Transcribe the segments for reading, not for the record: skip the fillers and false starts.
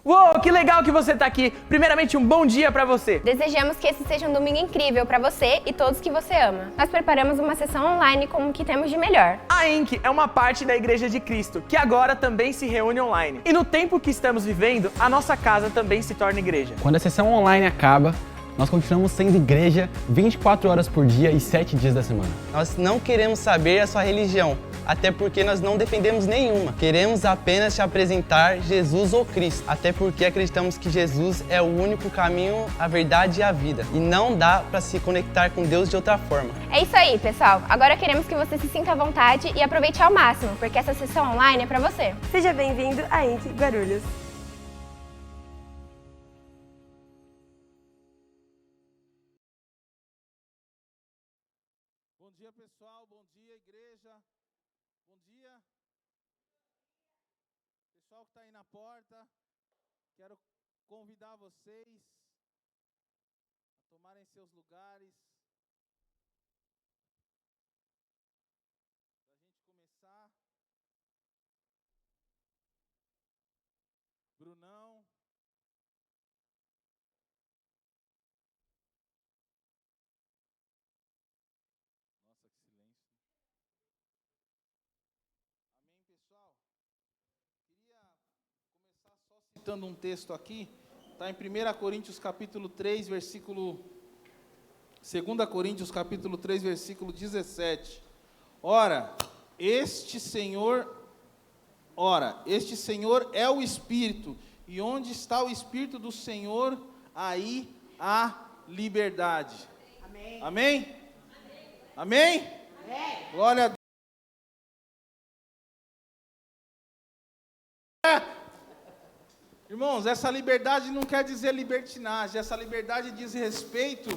Uou, que legal que você está aqui. Primeiramente, um bom dia para você. Desejamos que esse seja um domingo incrível para você e todos que você ama. Nós preparamos uma sessão online com o que temos de melhor. A INC é uma parte da Igreja de Cristo, que agora também se reúne online. E no tempo que estamos vivendo, a nossa casa também se torna igreja. Quando a sessão online acaba, nós continuamos sendo igreja 24 horas por dia e 7 dias da semana. Nós não queremos saber a sua religião, até porque nós não defendemos nenhuma. Queremos apenas te apresentar Jesus ou Cristo, até porque acreditamos que Jesus é o único caminho, a verdade e a vida. E não dá para se conectar com Deus de outra forma. É isso aí, pessoal. Agora queremos que você se sinta à vontade e aproveite ao máximo, porque essa sessão online é para você. Seja bem-vindo à INC Guarulhos. Bom dia, pessoal. Bom dia, igreja. Bom dia. Pessoal que está aí na porta, quero convidar vocês a tomarem seus lugares. Para a gente começar. Brunão. Citando um texto aqui, está em 1 Coríntios capítulo 3, versículo 2 Coríntios capítulo 3, versículo 17. Ora, este Senhor é o Espírito, e onde está o Espírito do Senhor, aí há liberdade. Amém? Amém? Amém? Amém? Glória a Deus. Irmãos, essa liberdade não quer dizer libertinagem, essa liberdade diz respeito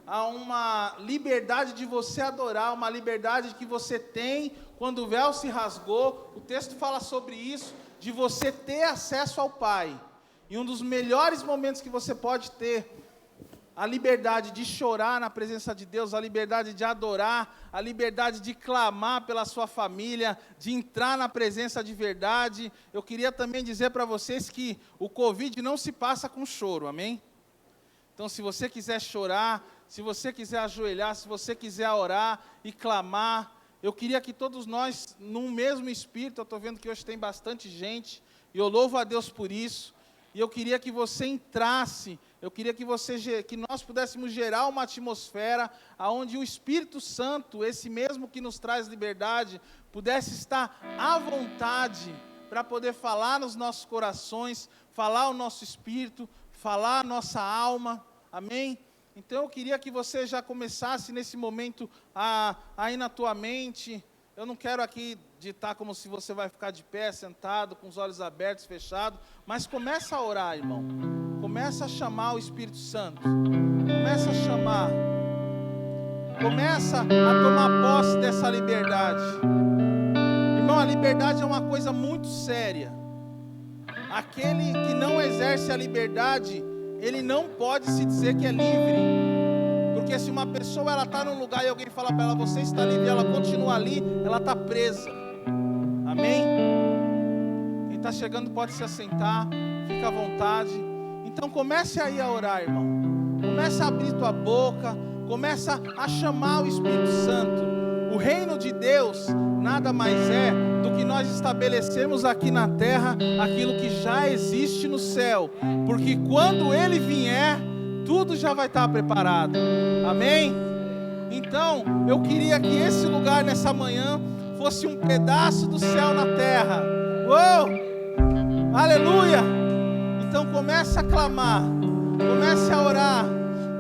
a uma liberdade de você adorar, uma liberdade que você tem quando o véu se rasgou. O texto fala sobre isso, de você ter acesso ao Pai. E um dos melhores momentos que você pode ter, a liberdade de chorar na presença de Deus, a liberdade de adorar, a liberdade de clamar pela sua família, de entrar na presença de verdade. Eu queria também dizer para vocês que o Covid não se passa com choro, amém? Então, se você quiser chorar, se você quiser ajoelhar, se você quiser orar e clamar, eu queria que todos nós, num mesmo espírito, eu estou vendo que hoje tem bastante gente, e eu louvo a Deus por isso, e eu queria que você entrasse, eu queria que nós pudéssemos gerar uma atmosfera onde o Espírito Santo, esse mesmo que nos traz liberdade, pudesse estar à vontade para poder falar nos nossos corações, falar o nosso espírito, falar a nossa alma, amém? Então eu queria que você já começasse nesse momento aí na tua mente. Eu não quero aqui ditar como se você vai ficar de pé, sentado, com os olhos abertos, fechados, mas começa a orar, irmão. Começa a chamar o Espírito Santo. Começa a chamar. Começa a tomar posse dessa liberdade. Irmão, a liberdade é uma coisa muito séria. Aquele que não exerce a liberdade, ele não pode se dizer que é livre. Porque se uma pessoa está num lugar e alguém fala para ela, você está livre, ela continua ali, ela está presa. Amém? Quem está chegando pode se assentar, fica à vontade. Então comece aí a orar, irmão. Comece a abrir tua boca, começa a chamar o Espírito Santo. O reino de Deus nada mais é do que nós estabelecemos aqui na terra aquilo que já existe no céu. Porque quando Ele vier, tudo já vai estar preparado. Amém? Então, eu queria que esse lugar nessa manhã fosse um pedaço do céu na terra. Uou! Aleluia! Então comece a clamar, comece a orar,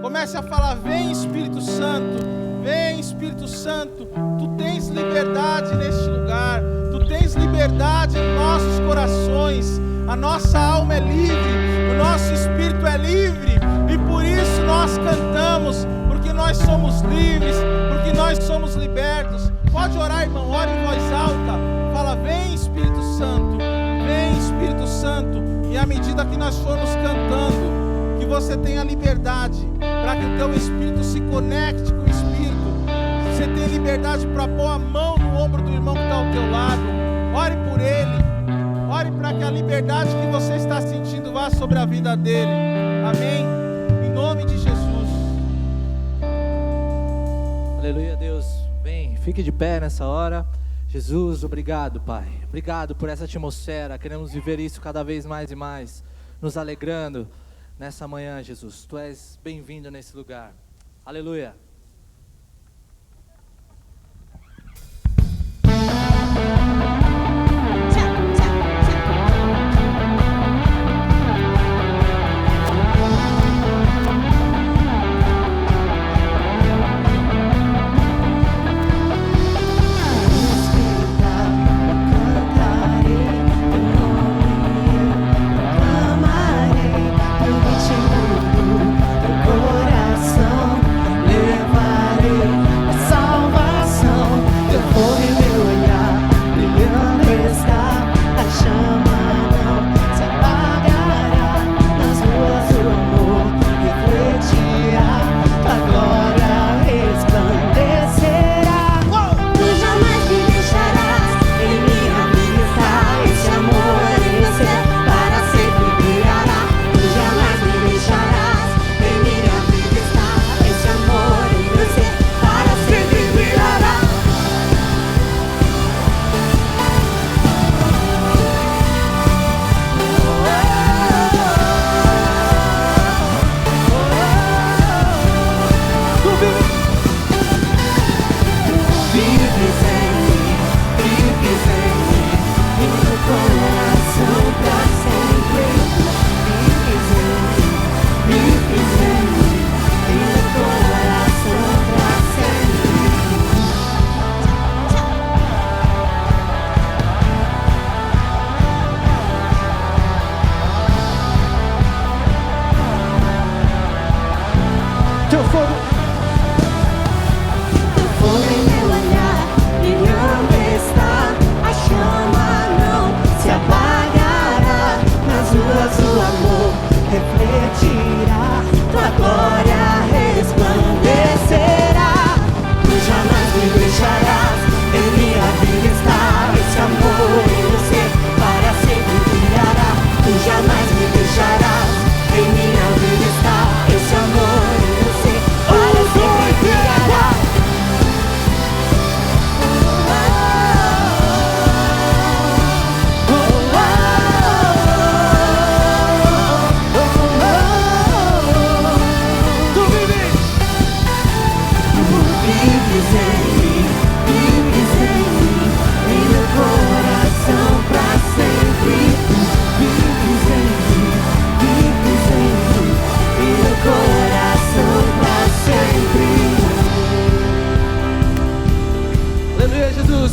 comece a falar, vem Espírito Santo, vem Espírito Santo, tu tens liberdade neste lugar, tu tens liberdade em nossos corações, a nossa alma é livre, o nosso espírito é livre, e por isso nós cantamos, porque nós somos livres, porque nós somos libertos. Pode orar, irmão, ore em voz alta, fala, vem Espírito Santo, vem Espírito Santo. E à medida que nós formos cantando, que você tenha liberdade, para que o teu espírito se conecte com o Espírito. Você tenha liberdade para pôr a mão no ombro do irmão que está ao teu lado. Ore por ele, ore para que a liberdade que você está sentindo vá sobre a vida dele. Amém? Em nome de Jesus. Aleluia, Deus. Bem, fique de pé nessa hora. Jesus, obrigado, Pai. Obrigado por essa atmosfera. Queremos viver isso cada vez mais e mais, nos alegrando nessa manhã, Jesus. Tu és bem-vindo nesse lugar. Aleluia.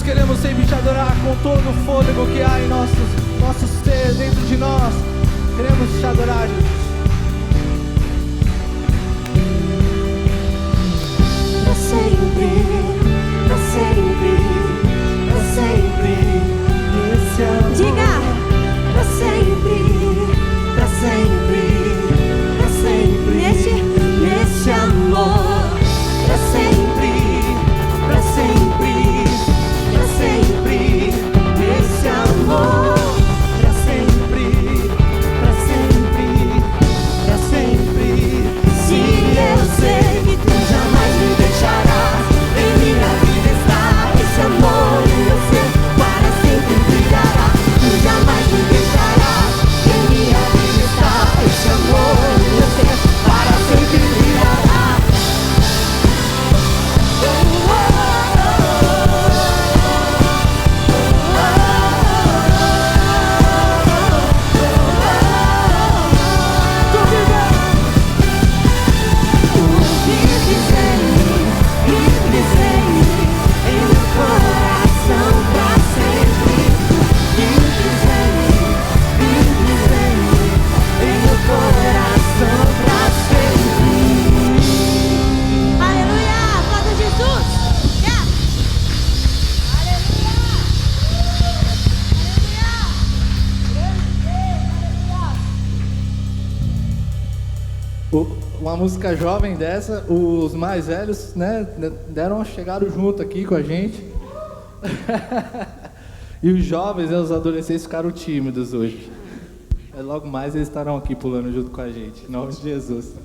Queremos sempre te adorar com todo o fôlego que há em nosso ser, dentro de nós. Queremos te adorar, Jesus. Pra sempre, pra sempre, pra sempre, esse amor. Diga! Pra sempre, pra sempre, pra sempre, nesse amor. Pra sempre, pra sempre. Sempre, nesse amor, pra sempre, pra sempre, pra sempre. Se eu sei que tu jamais me deixarás, em minha vida está esse amor em meu ser, para sempre brilhará. Tu jamais me deixarás, em minha vida está esse amor em meu ser, para sempre brilhará. Uma música jovem dessa, os mais velhos, né, chegaram junto aqui com a gente. E os jovens e os adolescentes ficaram tímidos hoje. Logo mais eles estarão aqui pulando junto com a gente. Em nome de Jesus.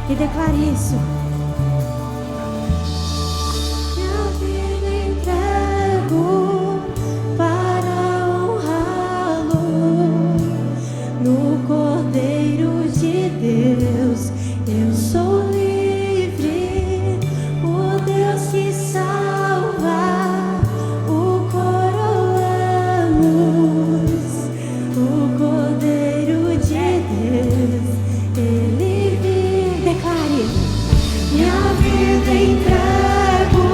E declare isso. Minha vida entrego para honrá-lo. No Cordeiro de Deus eu sou livre. O Deus que salva o coroamos. O Cordeiro de Deus, Ele vive. Declare. Minha vida entrego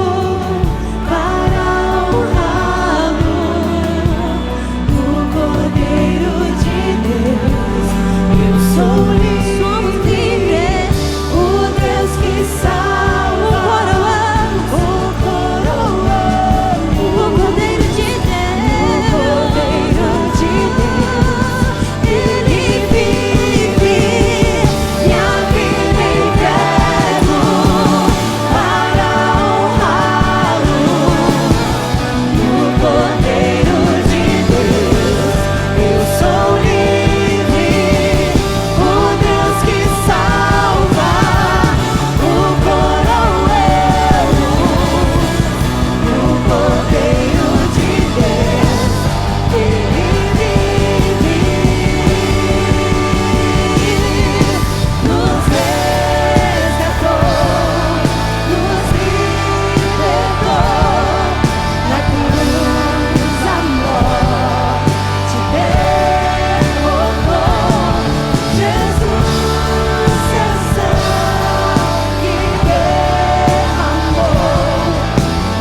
para honrá-lo. O Cordeiro de Deus, eu sou livre. Somos livres. O Deus que salva o coroamos. O Cordeiro de Deus, o Cordeiro de Deus, Ele vive. Minha vida entrego para honrá-lo. O Cordeiro de Deus, eu sou livre. O Deus que salva o coroamos. O Cordeiro de Deus, Ele vive. Nos resgatou, nos libertou. Na cruz a morte derrotou. Jesus, seu sangue derramou.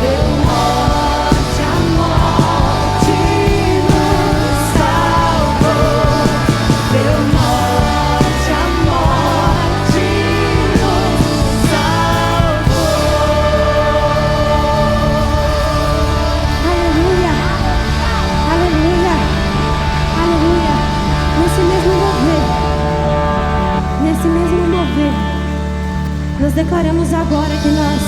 Deu morte à morte, nos salvou. Deu morte à morte, nos salvou. Aleluia, aleluia, aleluia. Nesse mesmo mover, nós declaramos agora que nós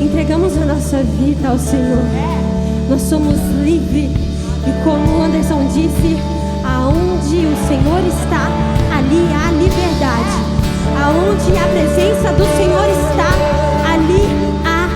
entregamos a nossa vida ao Senhor. Nós somos livres e, como Anderson disse, aonde o Senhor está, ali há liberdade. Aonde a presença do Senhor está, ali há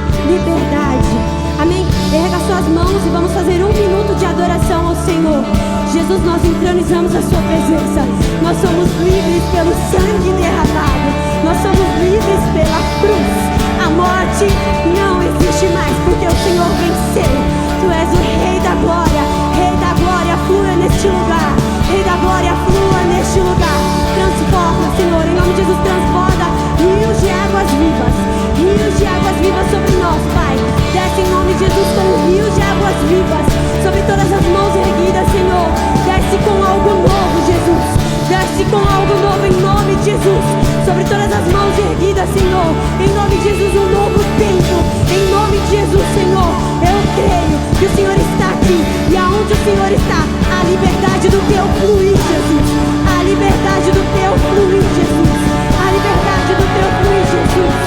suas mãos e vamos fazer 1 minuto de adoração ao Senhor. Jesus, nós entronizamos a sua presença. Nós somos livres pelo sangue derramado. Nós somos livres pela cruz. A morte não existe mais, porque o Senhor venceu. Tu és o Rei da glória. Rei da glória, flua neste lugar. Rei da glória, flua neste lugar. Transforma, Senhor, em nome de Jesus, transborda rios de águas vivas. Rios de águas vivas sobre nós, Pai. Desce em nome de Jesus com rios de águas vivas sobre todas as mãos erguidas, Senhor. Desce com algo novo, Jesus. Desce com algo novo em nome de Jesus. Sobre todas as mãos erguidas, Senhor. Em nome de Jesus, um novo tempo. Em nome de Jesus, Senhor. Eu creio que o Senhor está aqui. E aonde o Senhor está, a liberdade do teu fluir, Jesus. A liberdade do teu fluir, Jesus. A liberdade do teu fluir, Jesus.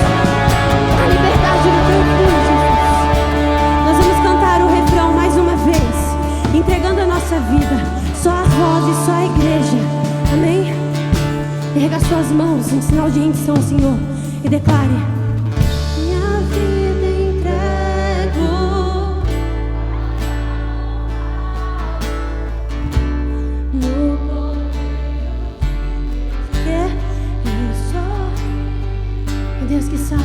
A liberdade do teu fluir, Jesus. Nós vamos cantar o refrão mais uma vez, entregando a nossa vida. Só as vozes, só a igreja. Amém? Erga suas mãos em sinal de rendição ao Senhor e declare: minha vida entrego no poder que isso é Deus que salva.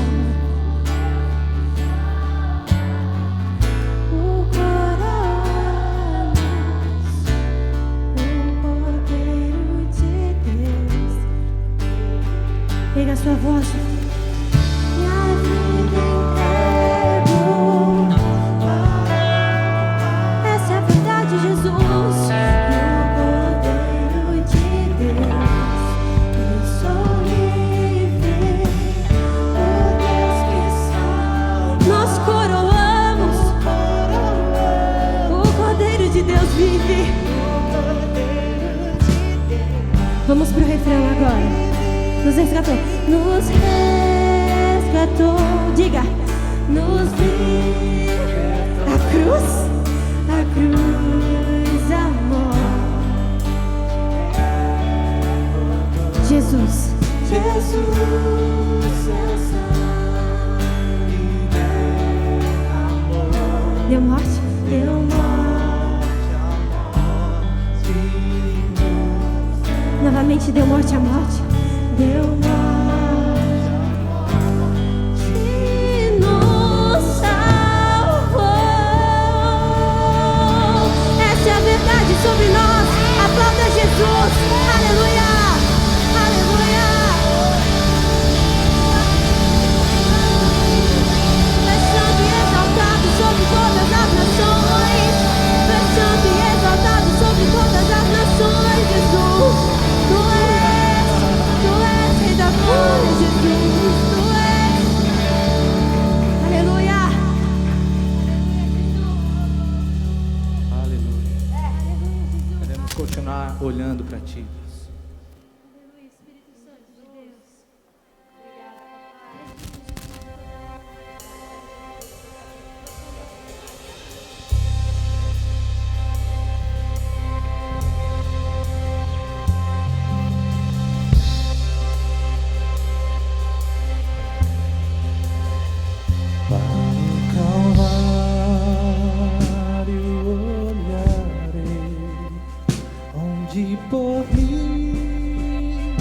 Pega a sua voz. Minha vida entrego. Essa é a verdade, Jesus. No poder de Deus, eu sou livre. O Deus que salva. Nós coroamos. O Cordeiro de Deus vive. Vamos pro refrão agora. Nos resgatou, diga, nos libertou. A cruz, amor. Jesus, seu sangue derramou. Deu morte, novamente deu morte à morte. Deu morte e nos salvou. Essa é a verdade sobre nós. Aplauda Jesus. Aleluia. Aleluia. É santo e exaltado sobre todas as nações. É santo e exaltado sobre todas as nações, Jesus. Tu és Rei da glória, Jesus, tu és. Aleluia. Aleluia. Queremos continuar olhando para ti, Deus. Aleluia, Espírito Santo de Deus. Onde por mim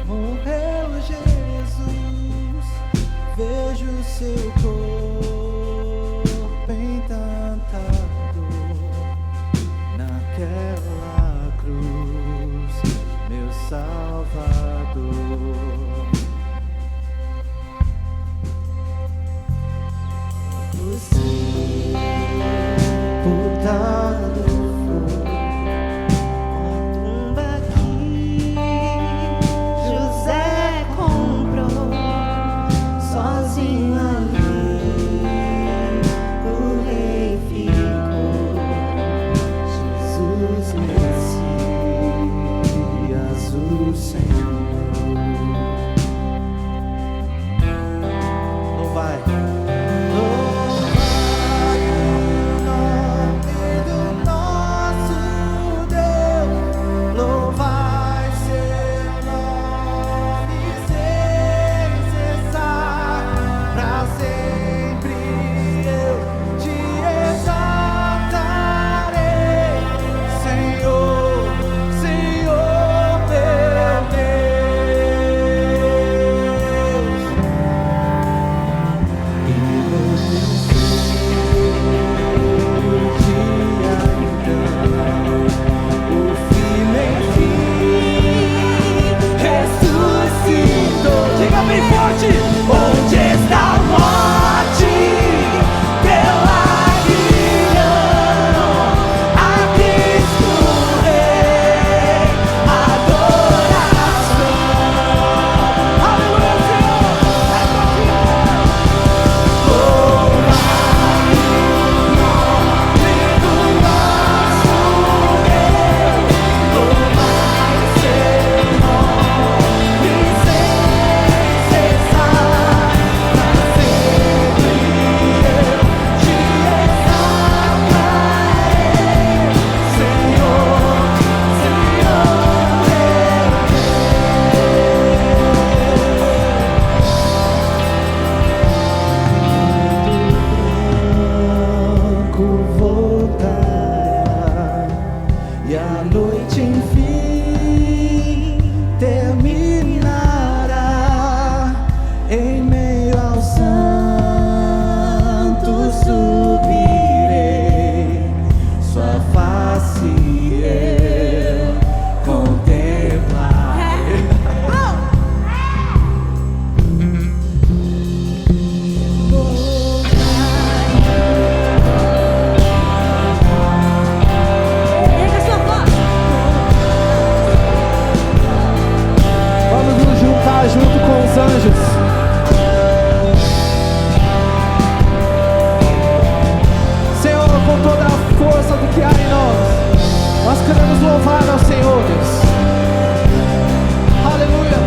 morreu Jesus, vejo seu corpo em tanta dor, naquela cruz, meu Salvador. Sepultado sempre eu te exalto. noite enfim terminará. Em meio aos santos subirei, sua face eu contemplarei. Erga sua voz. Vamos nos juntar junto com os anjos. Senhor, com toda a força do que há em nós queremos louvar ao Senhor, Deus. Aleluia.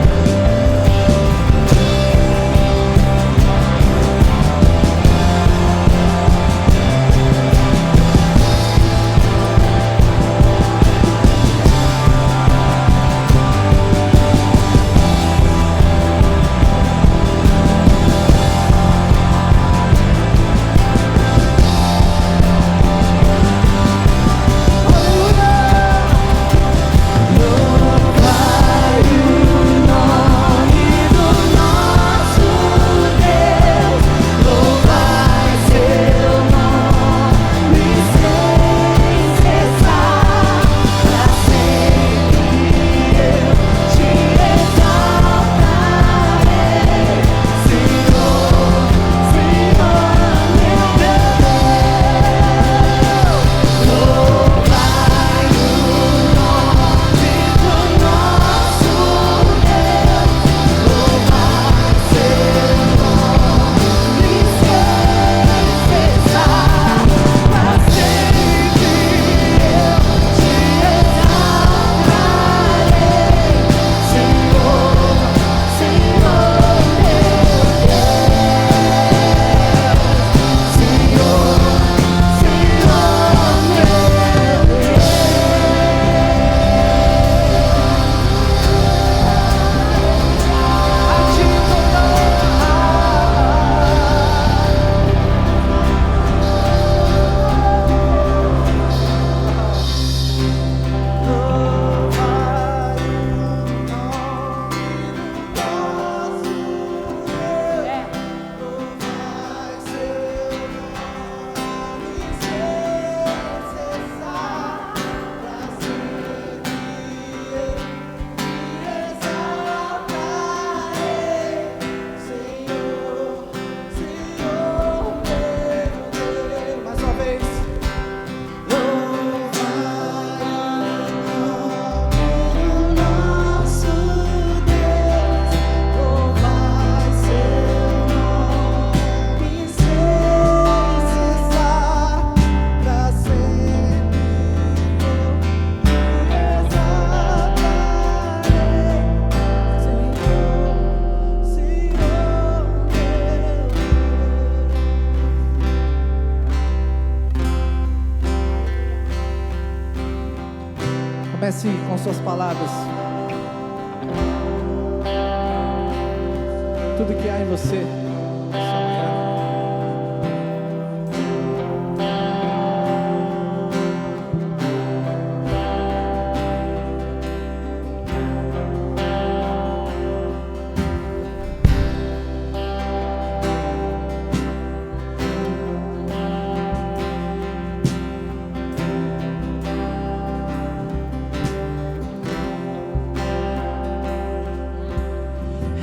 Comece com suas palavras. Tudo que há em você.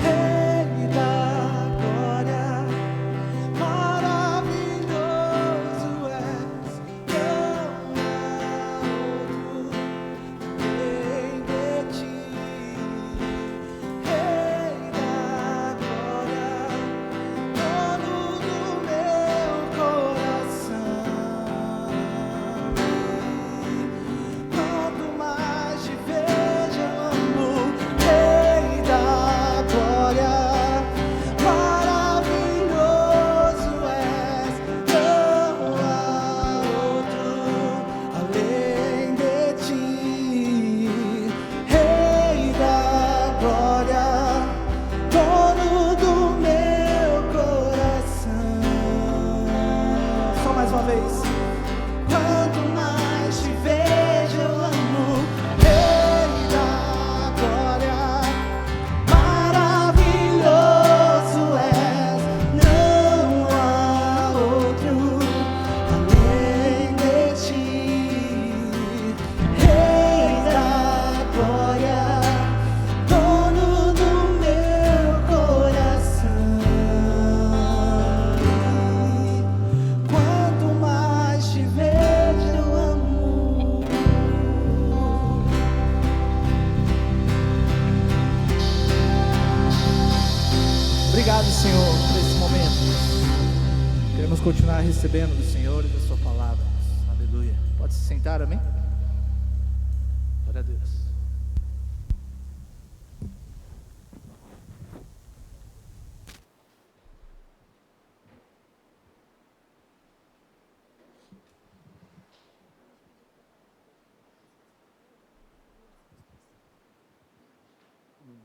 Rei da glória. continuar recebendo do Senhor e da sua palavra. Aleluia. Pode se sentar, amém? Glória a Deus.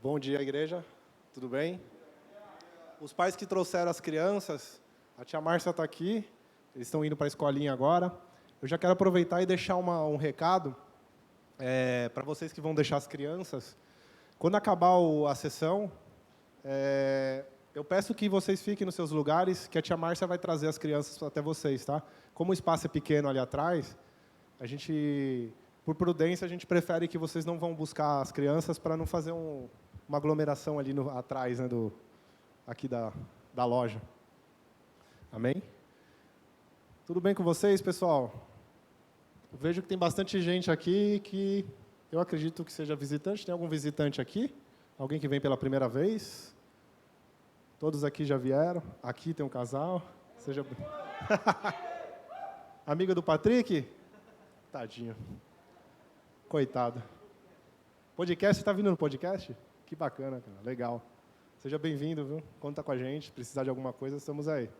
Bom dia, igreja. Tudo bem? Os pais que trouxeram as crianças, a tia Márcia está aqui, eles estão indo para a escolinha agora. Eu já quero aproveitar e deixar um recado para vocês que vão deixar as crianças. Quando acabar a sessão, eu peço que vocês fiquem nos seus lugares, que a tia Márcia vai trazer as crianças até vocês, tá? Como o espaço é pequeno ali atrás, por prudência, a gente prefere que vocês não vão buscar as crianças para não fazer uma aglomeração ali atrás, né, aqui da loja. Amém? Tudo bem com vocês, pessoal? Eu vejo que tem bastante gente aqui que eu acredito que seja visitante. Tem algum visitante aqui? Alguém que vem pela primeira vez? Todos aqui já vieram. Aqui tem um casal. Seja amiga do Patrick? Tadinho. Coitado. Podcast, está vindo no podcast? Que bacana, cara. Legal. Seja bem-vindo, viu? Conta com a gente. Precisar de alguma coisa, estamos aí.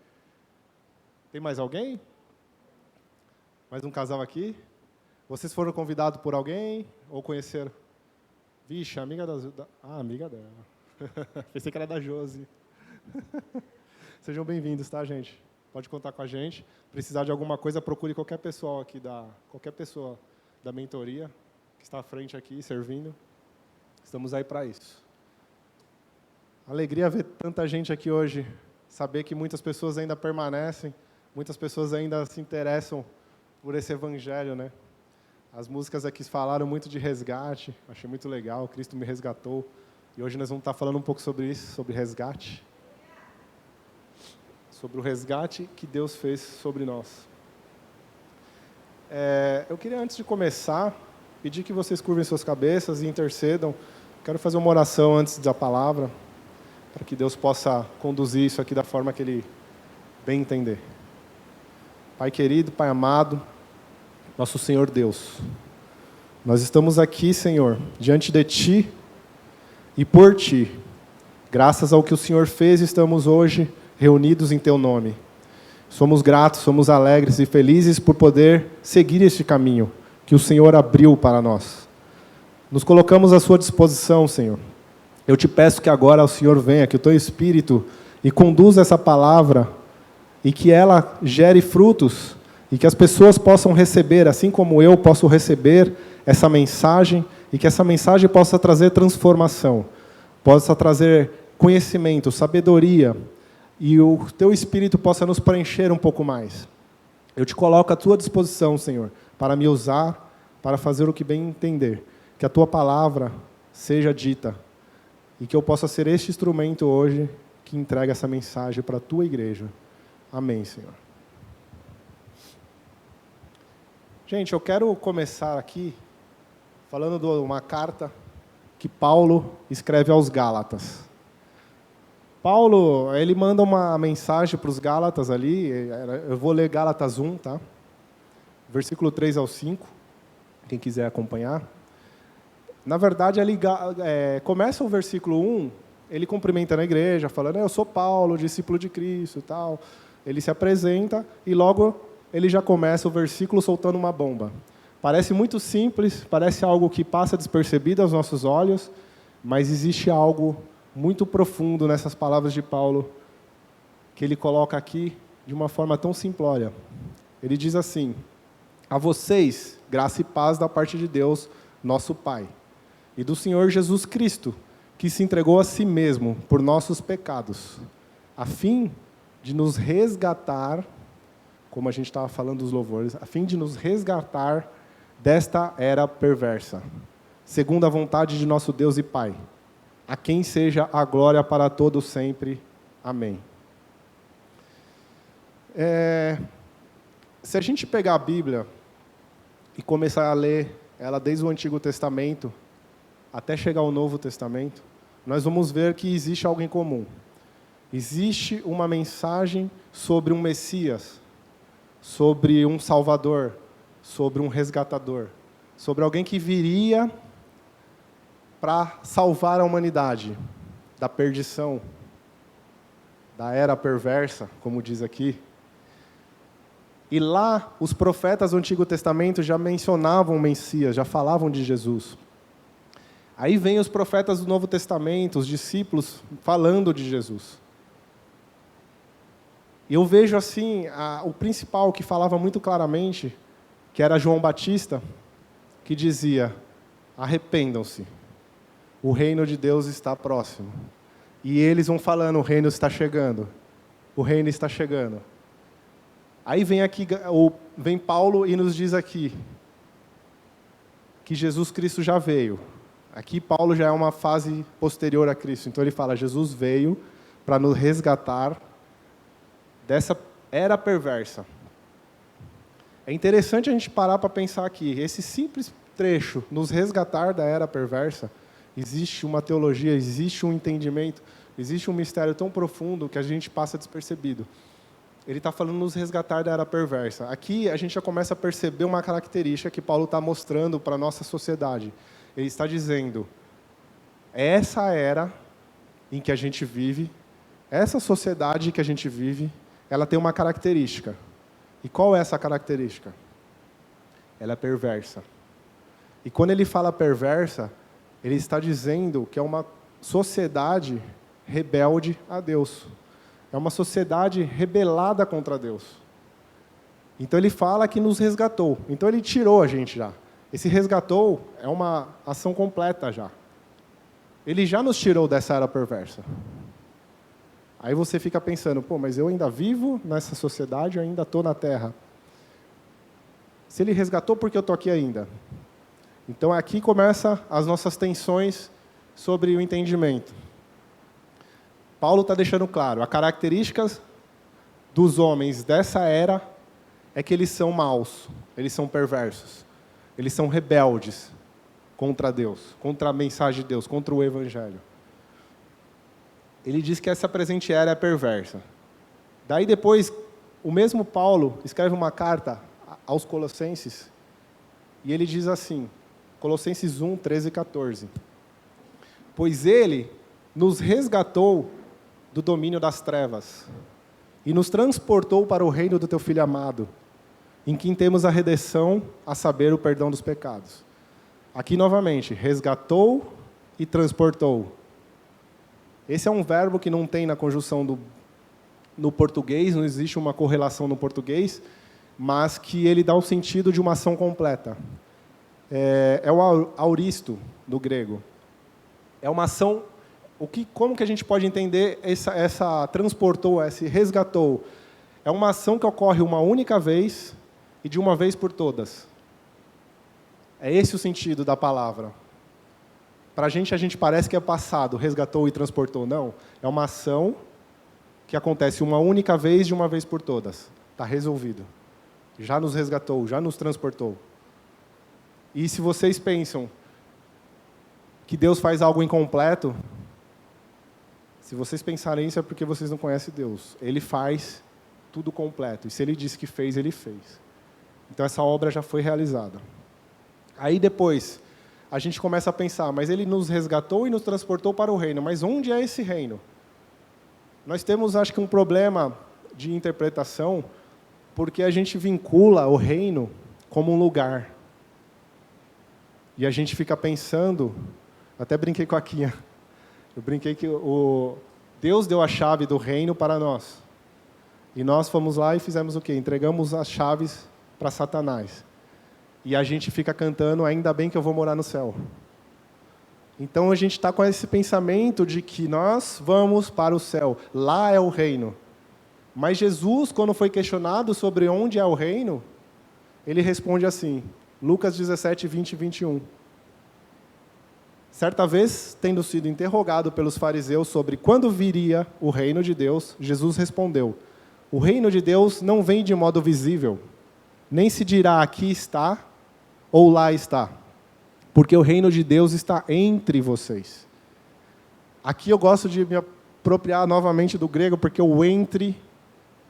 Tem mais alguém? Mais um casal aqui? Vocês foram convidados por alguém? Ou conheceram? Vixe, amiga amiga dela. Pensei que era da Josi. Sejam bem-vindos, tá, gente? Pode contar com a gente. Precisar de alguma coisa, procure qualquer pessoa aqui qualquer pessoa da mentoria que está à frente aqui, servindo. Estamos aí para isso. Alegria ver tanta gente aqui hoje, saber que muitas pessoas ainda permanecem, muitas pessoas ainda se interessam por esse evangelho, né? As músicas aqui falaram muito de resgate, achei muito legal, Cristo me resgatou. E hoje nós vamos estar falando um pouco sobre isso, sobre resgate. Sobre o resgate que Deus fez sobre nós. Eu queria, antes de começar, pedir que vocês curvem suas cabeças e intercedam. Quero fazer uma oração antes da palavra, para que Deus possa conduzir isso aqui da forma que Ele bem entender. Pai querido, Pai amado, nosso Senhor Deus, nós estamos aqui, Senhor, diante de Ti e por Ti. Graças ao que o Senhor fez, estamos hoje reunidos em Teu nome. Somos gratos, somos alegres e felizes por poder seguir este caminho que o Senhor abriu para nós. Nos colocamos à Sua disposição, Senhor. Eu te peço que agora o Senhor venha, que o Teu Espírito e conduza essa palavra e que ela gere frutos e que as pessoas possam receber, assim como eu posso receber essa mensagem e que essa mensagem possa trazer transformação, possa trazer conhecimento, sabedoria e o Teu Espírito possa nos preencher um pouco mais. Eu te coloco à Tua disposição, Senhor, para me usar, para fazer o que bem entender. Que a Tua palavra seja dita e que eu possa ser este instrumento hoje que entrega essa mensagem para a Tua igreja. Amém, Senhor. Gente, eu quero começar aqui falando de uma carta que Paulo escreve aos Gálatas. Paulo, ele manda uma mensagem para os Gálatas ali, eu vou ler Gálatas 1, tá? Versículo 3 ao 5, quem quiser acompanhar. Na verdade, ele começa o versículo 1, ele cumprimenta na igreja, falando, eu sou Paulo, discípulo de Cristo e tal. Ele se apresenta e logo ele já começa o versículo soltando uma bomba. Parece muito simples, parece algo que passa despercebido aos nossos olhos, mas existe algo muito profundo nessas palavras de Paulo, que ele coloca aqui de uma forma tão simplória. Ele diz assim, a vocês, graça e paz da parte de Deus, nosso Pai, e do Senhor Jesus Cristo, que se entregou a si mesmo por nossos pecados, a fim de nos resgatar, como a gente estava falando dos louvores, a fim de nos resgatar desta era perversa, segundo a vontade de nosso Deus e Pai, a quem seja a glória para todos sempre. Amém. Se a gente pegar a Bíblia e começar a ler ela desde o Antigo Testamento até chegar ao Novo Testamento, nós vamos ver que existe algo em comum. Existe uma mensagem sobre um Messias, sobre um Salvador, sobre um resgatador, sobre alguém que viria para salvar a humanidade da perdição, da era perversa, como diz aqui. E lá, os profetas do Antigo Testamento já mencionavam o Messias, já falavam de Jesus. Aí vem os profetas do Novo Testamento, os discípulos, falando de Jesus. E eu vejo assim, o principal que falava muito claramente, que era João Batista, que dizia: arrependam-se, o reino de Deus está próximo. E eles vão falando: o reino está chegando, o reino está chegando. Aí vem Paulo e nos diz aqui que Jesus Cristo já veio. Aqui Paulo já é uma fase posterior a Cristo. Então ele fala: Jesus veio para nos resgatar dessa era perversa. É interessante a gente parar para pensar aqui. Esse simples trecho, nos resgatar da era perversa, existe uma teologia, existe um entendimento, existe um mistério tão profundo que a gente passa despercebido. Ele está falando nos resgatar da era perversa. Aqui a gente já começa a perceber uma característica que Paulo está mostrando para a nossa sociedade. Ele está dizendo: essa era em que a gente vive, essa sociedade que a gente vive, ela tem uma característica. E qual é essa característica? Ela é perversa. E quando ele fala perversa, ele está dizendo que é uma sociedade rebelde a Deus. É uma sociedade rebelada contra Deus. Então ele fala que nos resgatou. Então ele tirou a gente já. Esse resgatou é uma ação completa já. Ele já nos tirou dessa era perversa. Aí você fica pensando: pô, mas eu ainda vivo nessa sociedade, eu ainda estou na Terra. Se ele resgatou, por que eu estou aqui ainda? Então aqui começam as nossas tensões sobre o entendimento. Paulo está deixando claro, a característica dos homens dessa era é que eles são maus, eles são perversos, eles são rebeldes contra Deus, contra a mensagem de Deus, contra o Evangelho. Ele diz que essa presente era é perversa. Daí depois, o mesmo Paulo escreve uma carta aos Colossenses, e ele diz assim, Colossenses 1, 13 e 14. Pois ele nos resgatou do domínio das trevas e nos transportou para o reino do teu Filho amado, em quem temos a redenção, a saber, o perdão dos pecados. Aqui, novamente, resgatou e transportou. Esse é um verbo que não tem na conjunção no português, não existe uma correlação no português, mas que ele dá o sentido de uma ação completa. É o auristo, do grego. É uma ação... Como que a gente pode entender essa transportou, esse resgatou? É uma ação que ocorre uma única vez e de uma vez por todas. É esse o sentido da palavra. Para a gente parece que é passado, resgatou e transportou. Não, é uma ação que acontece uma única vez de uma vez por todas. Está resolvido. Já nos resgatou, já nos transportou. E se vocês pensam que Deus faz algo incompleto, se vocês pensarem isso é porque vocês não conhecem Deus. Ele faz tudo completo. E se Ele disse que fez, Ele fez. Então essa obra já foi realizada. Aí depois, a gente começa a pensar, mas Ele nos resgatou e nos transportou para o reino. Mas onde é esse reino? Nós temos, acho que, um problema de interpretação, porque a gente vincula o reino como um lugar. E a gente fica pensando, até brinquei com a Quinha, eu brinquei que Deus deu a chave do reino para nós. E nós fomos lá e fizemos o quê? Entregamos as chaves para Satanás. E a gente fica cantando, ainda bem que eu vou morar no céu. Então a gente está com esse pensamento de que nós vamos para o céu, lá é o reino. Mas Jesus, quando foi questionado sobre onde é o reino, ele responde assim, Lucas 17, 20 e 21. Certa vez, tendo sido interrogado pelos fariseus sobre quando viria o reino de Deus, Jesus respondeu, o reino de Deus não vem de modo visível, nem se dirá aqui está ou lá está, porque o reino de Deus está entre vocês. Aqui eu gosto de me apropriar novamente do grego, porque o entre,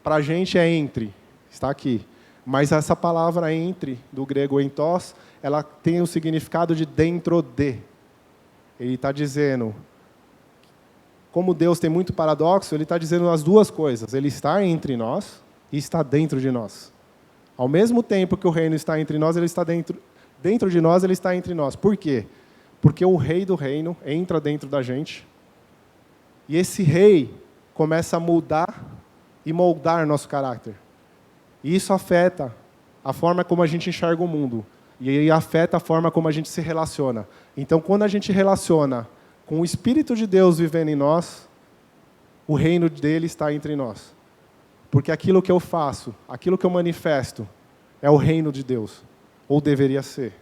para a gente é entre, está aqui. Mas essa palavra entre, do grego entos, ela tem o significado de dentro de. Ele está dizendo, como Deus tem muito paradoxo, ele está dizendo as duas coisas. Ele está entre nós e está dentro de nós. Ao mesmo tempo que o reino está entre nós, ele está dentro de nós, ele está entre nós. Por quê? Porque o rei do reino entra dentro da gente e esse rei começa a mudar e moldar nosso caráter. E isso afeta a forma como a gente enxerga o mundo. E aí afeta a forma como a gente se relaciona. Então, quando a gente relaciona com o Espírito de Deus vivendo em nós, o reino dele está entre nós. Porque aquilo que eu faço, aquilo que eu manifesto, é o reino de Deus. Ou deveria ser.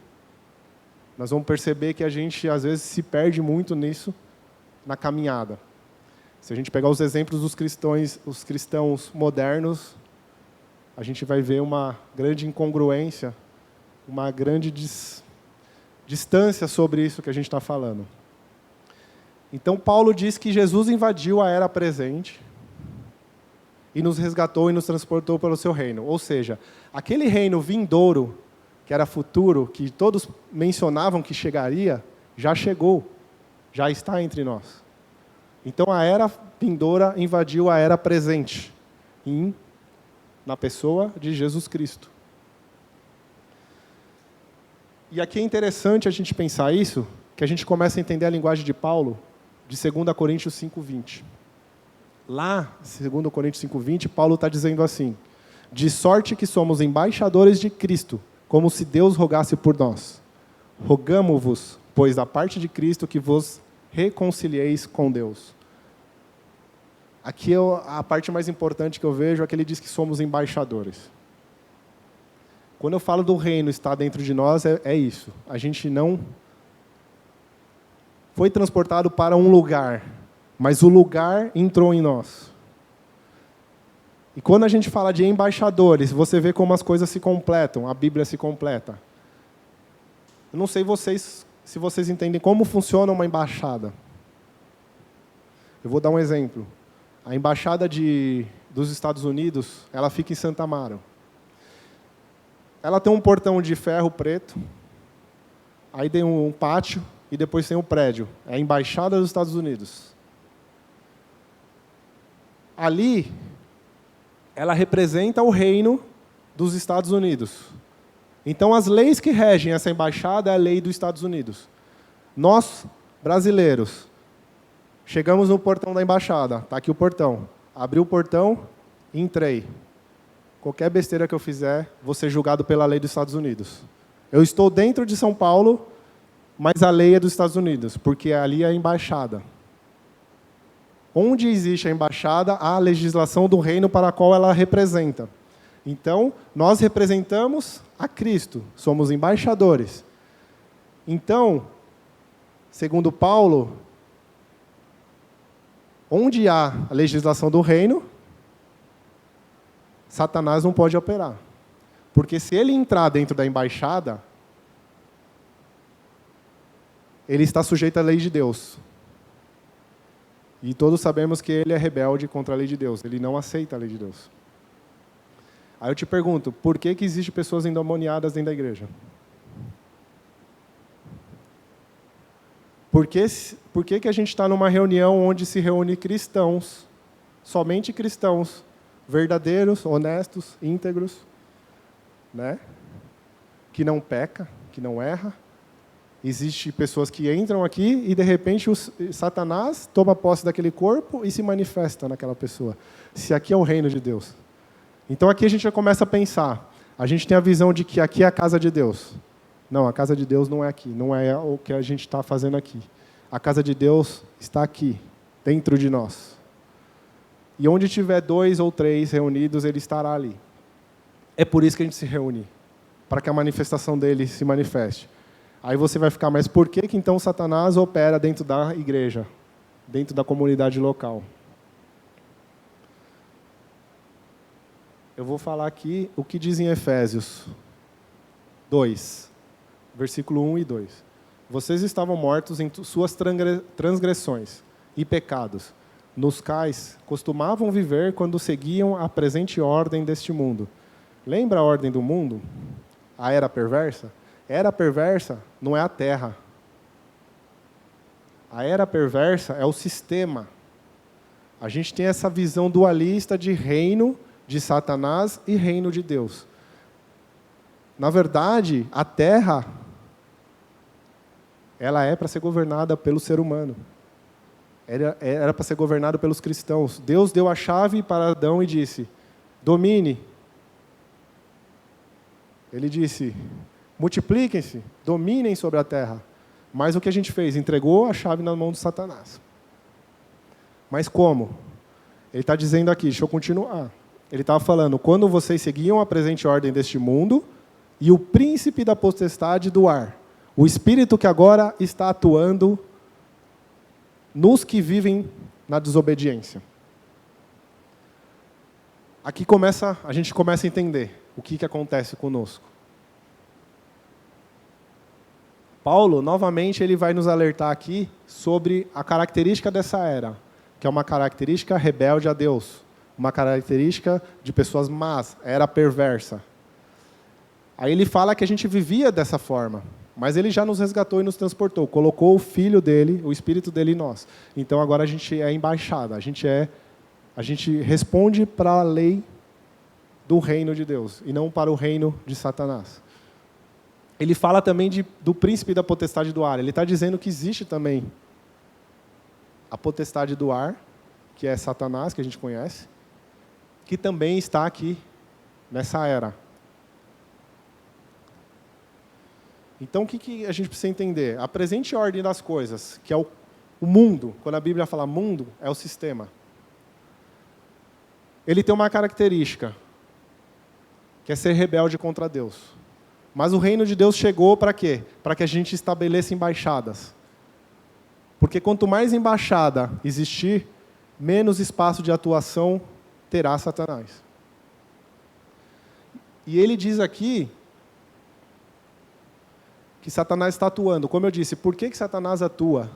Nós vamos perceber que a gente, às vezes, se perde muito nisso, na caminhada. Se a gente pegar os exemplos dos cristãos modernos, a gente vai ver uma grande incongruência, uma grande distância sobre isso que a gente está falando. Então, Paulo diz que Jesus invadiu a era presente e nos resgatou e nos transportou pelo seu reino. Ou seja, aquele reino vindouro, que era futuro, que todos mencionavam que chegaria, já chegou, já está entre nós. Então, a era vindoura invadiu a era presente, na pessoa de Jesus Cristo. E aqui é interessante a gente pensar isso, que a gente começa a entender a linguagem de Paulo, de 2 Coríntios 5:20. Lá, 2 Coríntios 5:20, Paulo está dizendo assim, de sorte que somos embaixadores de Cristo, como se Deus rogasse por nós. Rogamo-vos, pois da parte de Cristo, que vos reconcilieis com Deus. Aqui a parte mais importante que eu vejo é que ele diz que somos embaixadores. Quando eu falo do reino estar dentro de nós, é isso. A gente não foi transportado para um lugar, mas o lugar entrou em nós. E quando a gente fala de embaixadores, você vê como as coisas se completam, a Bíblia se completa. Eu não sei se vocês entendem como funciona uma embaixada. Eu vou dar um exemplo. A embaixada dos Estados Unidos, ela fica em Santa Amaro. Ela tem um portão de ferro preto, aí tem um pátio e depois tem um prédio. É a embaixada dos Estados Unidos. Ali, ela representa o reino dos Estados Unidos. Então, as leis que regem essa embaixada é a lei dos Estados Unidos. Nós, brasileiros, chegamos no portão da embaixada. Está aqui o portão. Abri o portão e entrei. Qualquer besteira que eu fizer, vou ser julgado pela lei dos Estados Unidos. Eu estou dentro de São Paulo, mas a lei é dos Estados Unidos, porque ali é a embaixada. Onde existe a embaixada, há a legislação do reino para a qual ela representa. Então, nós representamos a Cristo, somos embaixadores. Então, segundo Paulo, onde há a legislação do reino, Satanás não pode operar. Porque se ele entrar dentro da embaixada, ele está sujeito à lei de Deus. E todos sabemos que ele é rebelde contra a lei de Deus. Ele não aceita a lei de Deus. Aí eu te pergunto, por que existem pessoas endemoniadas dentro da igreja? Por que a gente está numa reunião onde se reúne cristãos, somente cristãos, verdadeiros, honestos, íntegros, né? Que não peca, que não erra? Existem pessoas que entram aqui e, de repente, Satanás toma posse daquele corpo e se manifesta naquela pessoa. Se aqui é o reino de Deus. Então, aqui a gente já começa a pensar. A gente tem a visão de que aqui é a casa de Deus. Não, a casa de Deus não é aqui. Não é o que a gente está fazendo aqui. A casa de Deus está aqui, dentro de nós. E onde tiver 2 ou 3 reunidos, ele estará ali. É por isso que a gente se reúne. Para que a manifestação dele se manifeste. Aí você vai ficar, mas por que então Satanás opera dentro da igreja? Dentro da comunidade local? Eu vou falar aqui o que diz em Efésios 2, versículo 1 e 2. Vocês estavam mortos em suas transgressões e pecados, nos quais costumavam viver quando seguiam a presente ordem deste mundo. Lembra a ordem do mundo? A era perversa? Era perversa não é a terra. A era perversa é o sistema. A gente tem essa visão dualista de reino de Satanás e reino de Deus. Na verdade, a terra, ela é para ser governada pelo ser humano. Era para ser governada pelos cristãos. Deus deu a chave para Adão e disse, domine. Ele disse, multipliquem-se, dominem sobre a terra. Mas o que a gente fez? Entregou a chave na mão de Satanás. Mas como? Ele está dizendo aqui, deixa eu continuar. Ele estava falando, quando vocês seguiam a presente ordem deste mundo, e o príncipe da potestade do ar, o espírito que agora está atuando nos que vivem na desobediência. Aqui a gente começa a entender o que acontece conosco. Paulo, novamente, ele vai nos alertar aqui sobre a característica dessa era, que é uma característica rebelde a Deus, uma característica de pessoas más, era perversa. Aí ele fala que a gente vivia dessa forma, mas ele já nos resgatou e nos transportou, colocou o Filho dele, o Espírito dele em nós. Então agora a gente é embaixada, a gente responde para a lei do reino de Deus, e não para o reino de Satanás. Ele fala também do príncipe da potestade do ar. Ele está dizendo que existe também a potestade do ar, que é Satanás, que a gente conhece, que também está aqui nessa era. Então, o que a gente precisa entender? A presente ordem das coisas, que é o mundo, quando a Bíblia fala mundo, é o sistema. Ele tem uma característica, que é ser rebelde contra Deus. Mas o reino de Deus chegou para quê? Para que a gente estabeleça embaixadas. Porque quanto mais embaixada existir, menos espaço de atuação terá Satanás. E ele diz aqui que Satanás está atuando. Como eu disse, por que Satanás atua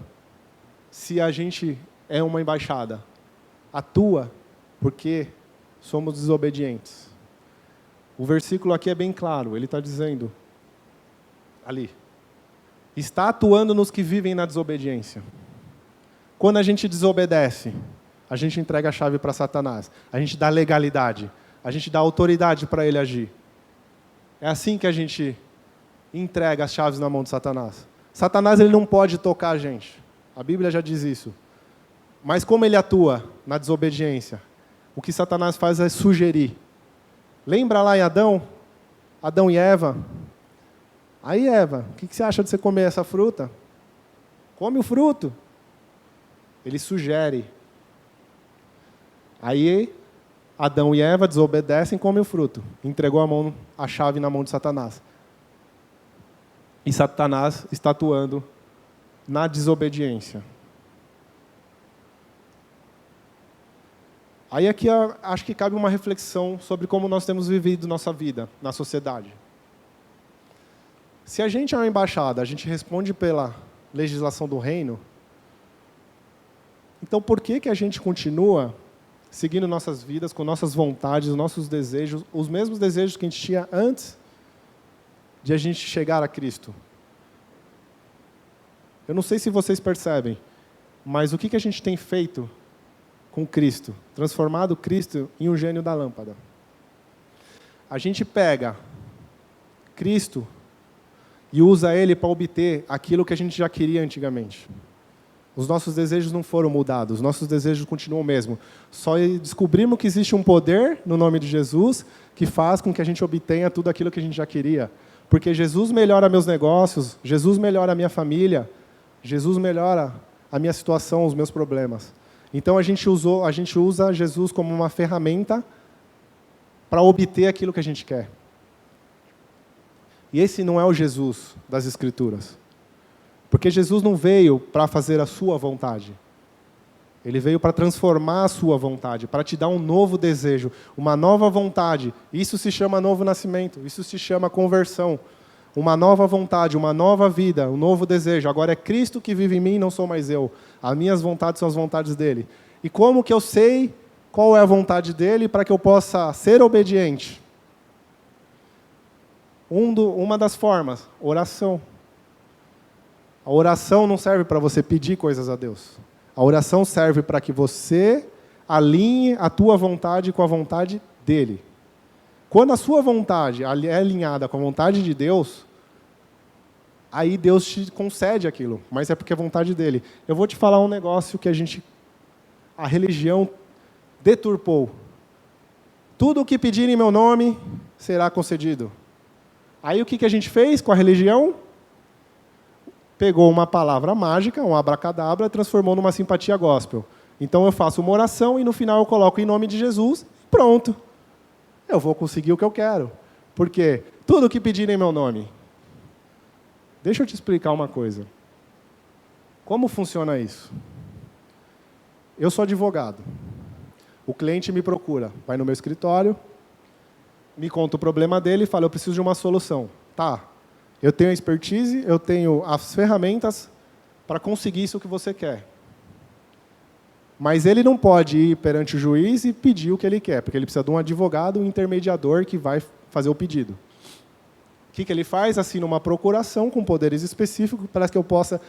se a gente é uma embaixada? Atua porque somos desobedientes. O versículo aqui é bem claro, ele está dizendo, ali, está atuando nos que vivem na desobediência. Quando a gente desobedece, a gente entrega a chave para Satanás, a gente dá legalidade, a gente dá autoridade para ele agir. É assim que a gente entrega as chaves na mão de Satanás. Satanás ele não pode tocar a gente, a Bíblia já diz isso. Mas como ele atua na desobediência? O que Satanás faz é sugerir. Lembra lá em Adão e Eva? Aí, Eva, o que você acha de você comer essa fruta? Come o fruto. Ele sugere. Aí, Adão e Eva desobedecem e comem o fruto. Entregou a chave na mão de Satanás. E Satanás está atuando na desobediência. Aí aqui acho que cabe uma reflexão sobre como nós temos vivido nossa vida na sociedade. Se a gente é uma embaixada, a gente responde pela legislação do reino, então por que a gente continua seguindo nossas vidas com nossas vontades, nossos desejos, os mesmos desejos que a gente tinha antes de a gente chegar a Cristo? Eu não sei se vocês percebem, mas o que a gente tem feito com Cristo, transformado Cristo em um gênio da lâmpada. A gente pega Cristo e usa ele para obter aquilo que a gente já queria antigamente. Os nossos desejos não foram mudados, os nossos desejos continuam o mesmo. Só descobrimos que existe um poder no nome de Jesus que faz com que a gente obtenha tudo aquilo que a gente já queria. Porque Jesus melhora meus negócios, Jesus melhora a minha família, Jesus melhora a minha situação, os meus problemas. Então a gente usa Jesus como uma ferramenta para obter aquilo que a gente quer. E esse não é o Jesus das Escrituras. Porque Jesus não veio para fazer a sua vontade. Ele veio para transformar a sua vontade, para te dar um novo desejo, uma nova vontade. Isso se chama novo nascimento, isso se chama conversão. Uma nova vontade, uma nova vida, um novo desejo. Agora é Cristo que vive em mim, não sou mais eu. As minhas vontades são as vontades dele. E como que eu sei qual é a vontade dele para que eu possa ser obediente? Uma das formas, oração. A oração não serve para você pedir coisas a Deus. A oração serve para que você alinhe a tua vontade com a vontade dele. Quando a sua vontade é alinhada com a vontade de Deus, aí Deus te concede aquilo, mas é porque é vontade dele. Eu vou te falar um negócio que a religião deturpou. Tudo o que pedir em meu nome será concedido. Aí o que a gente fez com a religião? Pegou uma palavra mágica, um abracadabra, transformou numa simpatia gospel. Então eu faço uma oração e no final eu coloco em nome de Jesus, pronto. Eu vou conseguir o que eu quero. Por quê? Tudo o que pedir em meu nome. Deixa eu te explicar uma coisa. Como funciona isso? Eu sou advogado. O cliente me procura, vai no meu escritório, me conta o problema dele e fala, eu preciso de uma solução. Tá, eu tenho a expertise, eu tenho as ferramentas para conseguir isso que você quer. Mas ele não pode ir perante o juiz e pedir o que ele quer, porque ele precisa de um advogado, um intermediador que vai fazer o pedido. O que ele faz? Assina uma procuração com poderes específicos para que eu possa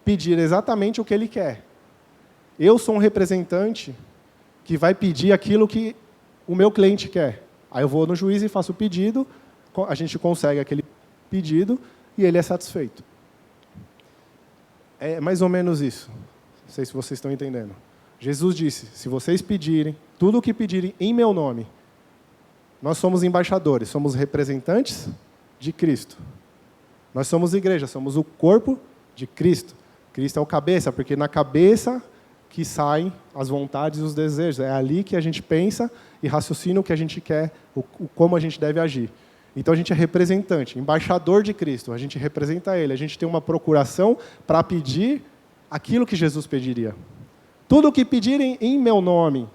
pedir exatamente o que ele quer. Eu sou um representante que vai pedir aquilo que o meu cliente quer. Aí eu vou no juiz e faço o pedido, a gente consegue aquele pedido e ele é satisfeito. É mais ou menos isso. Não sei se vocês estão entendendo. Jesus disse, se vocês pedirem, tudo o que pedirem em meu nome, nós somos embaixadores, somos representantes de Cristo. Nós somos igreja, somos o corpo de Cristo. Cristo é o cabeça, porque na cabeça que saem as vontades e os desejos. É ali que a gente pensa e raciocina o que a gente quer, como a gente deve agir. Então a gente é representante, embaixador de Cristo, a gente representa Ele, a gente tem uma procuração para pedir aquilo que Jesus pediria. Tudo o que pedirem em meu nome,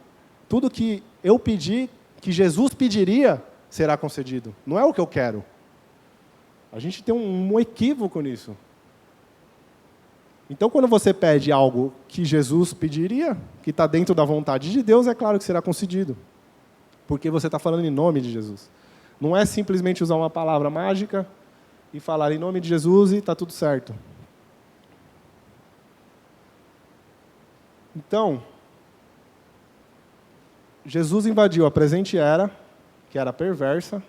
tudo que eu pedir, que Jesus pediria, será concedido. Não é o que eu quero. A gente tem um equívoco nisso. Então, quando você pede algo que Jesus pediria, que está dentro da vontade de Deus, é claro que será concedido. Porque você está falando em nome de Jesus. Não é simplesmente usar uma palavra mágica e falar em nome de Jesus e está tudo certo. Então, Jesus invadiu a presente era, que era perversa,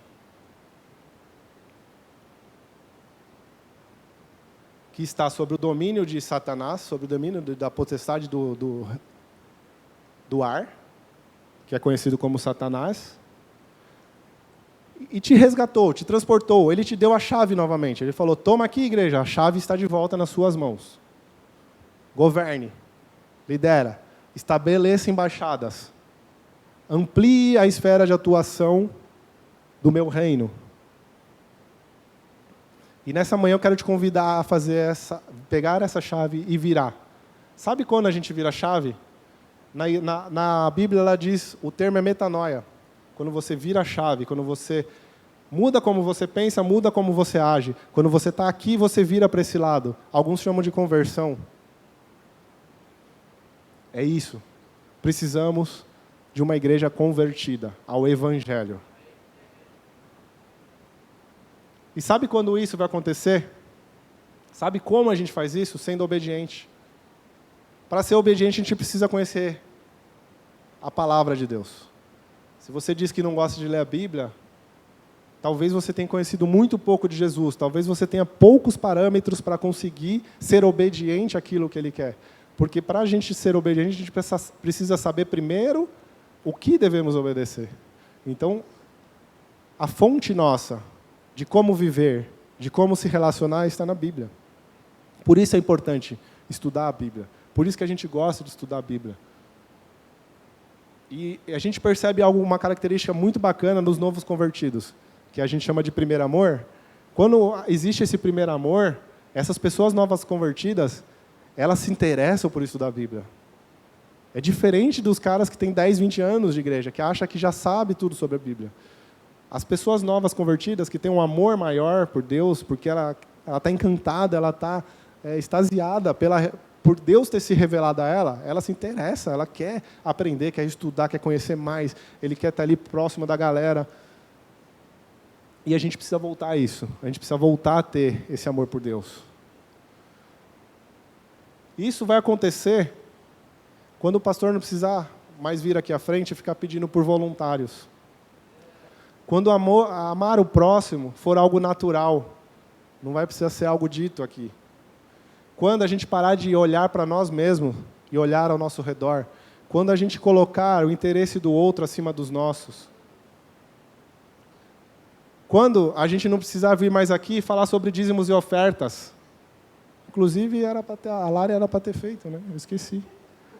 que está sob o domínio de Satanás, sob o domínio da potestade do ar, que é conhecido como Satanás, e te resgatou, te transportou, ele te deu a chave novamente. Ele falou, toma aqui, igreja, a chave está de volta nas suas mãos. Governe, lidera, estabeleça embaixadas, amplie a esfera de atuação do meu reino. E nessa manhã eu quero te convidar a pegar essa chave e virar. Sabe quando a gente vira a chave? Na Bíblia ela diz, o termo é metanoia. Quando você vira a chave, quando você muda como você pensa, muda como você age. Quando você está aqui, você vira para esse lado. Alguns chamam de conversão. É isso. Precisamos de uma igreja convertida ao Evangelho. E sabe quando isso vai acontecer? Sabe como a gente faz isso? Sendo obediente. Para ser obediente, a gente precisa conhecer a palavra de Deus. Se você diz que não gosta de ler a Bíblia, talvez você tenha conhecido muito pouco de Jesus, talvez você tenha poucos parâmetros para conseguir ser obediente àquilo que Ele quer. Porque para a gente ser obediente, a gente precisa saber primeiro o que devemos obedecer. Então, a fonte nossa de como viver, de como se relacionar, está na Bíblia. Por isso é importante estudar a Bíblia. Por isso que a gente gosta de estudar a Bíblia. E a gente percebe uma característica muito bacana nos novos convertidos, que a gente chama de primeiro amor. Quando existe esse primeiro amor, essas pessoas novas convertidas, elas se interessam por estudar a Bíblia. É diferente dos caras que têm 10, 20 anos de igreja, que acham que já sabe tudo sobre a Bíblia. As pessoas novas convertidas, que têm um amor maior por Deus, porque ela está encantada, ela está extasiada por Deus ter se revelado a ela se interessa, ela quer aprender, quer estudar, quer conhecer mais, ele quer estar ali próximo da galera. E a gente precisa voltar a isso, a gente precisa voltar a ter esse amor por Deus. Isso vai acontecer quando o pastor não precisar mais vir aqui à frente e ficar pedindo por voluntários. Quando amar o próximo for algo natural, não vai precisar ser algo dito aqui. Quando a gente parar de olhar para nós mesmos e olhar ao nosso redor, quando a gente colocar o interesse do outro acima dos nossos, quando a gente não precisar vir mais aqui e falar sobre dízimos e ofertas. Inclusive, a Lara era para ter feito, né? Eu esqueci.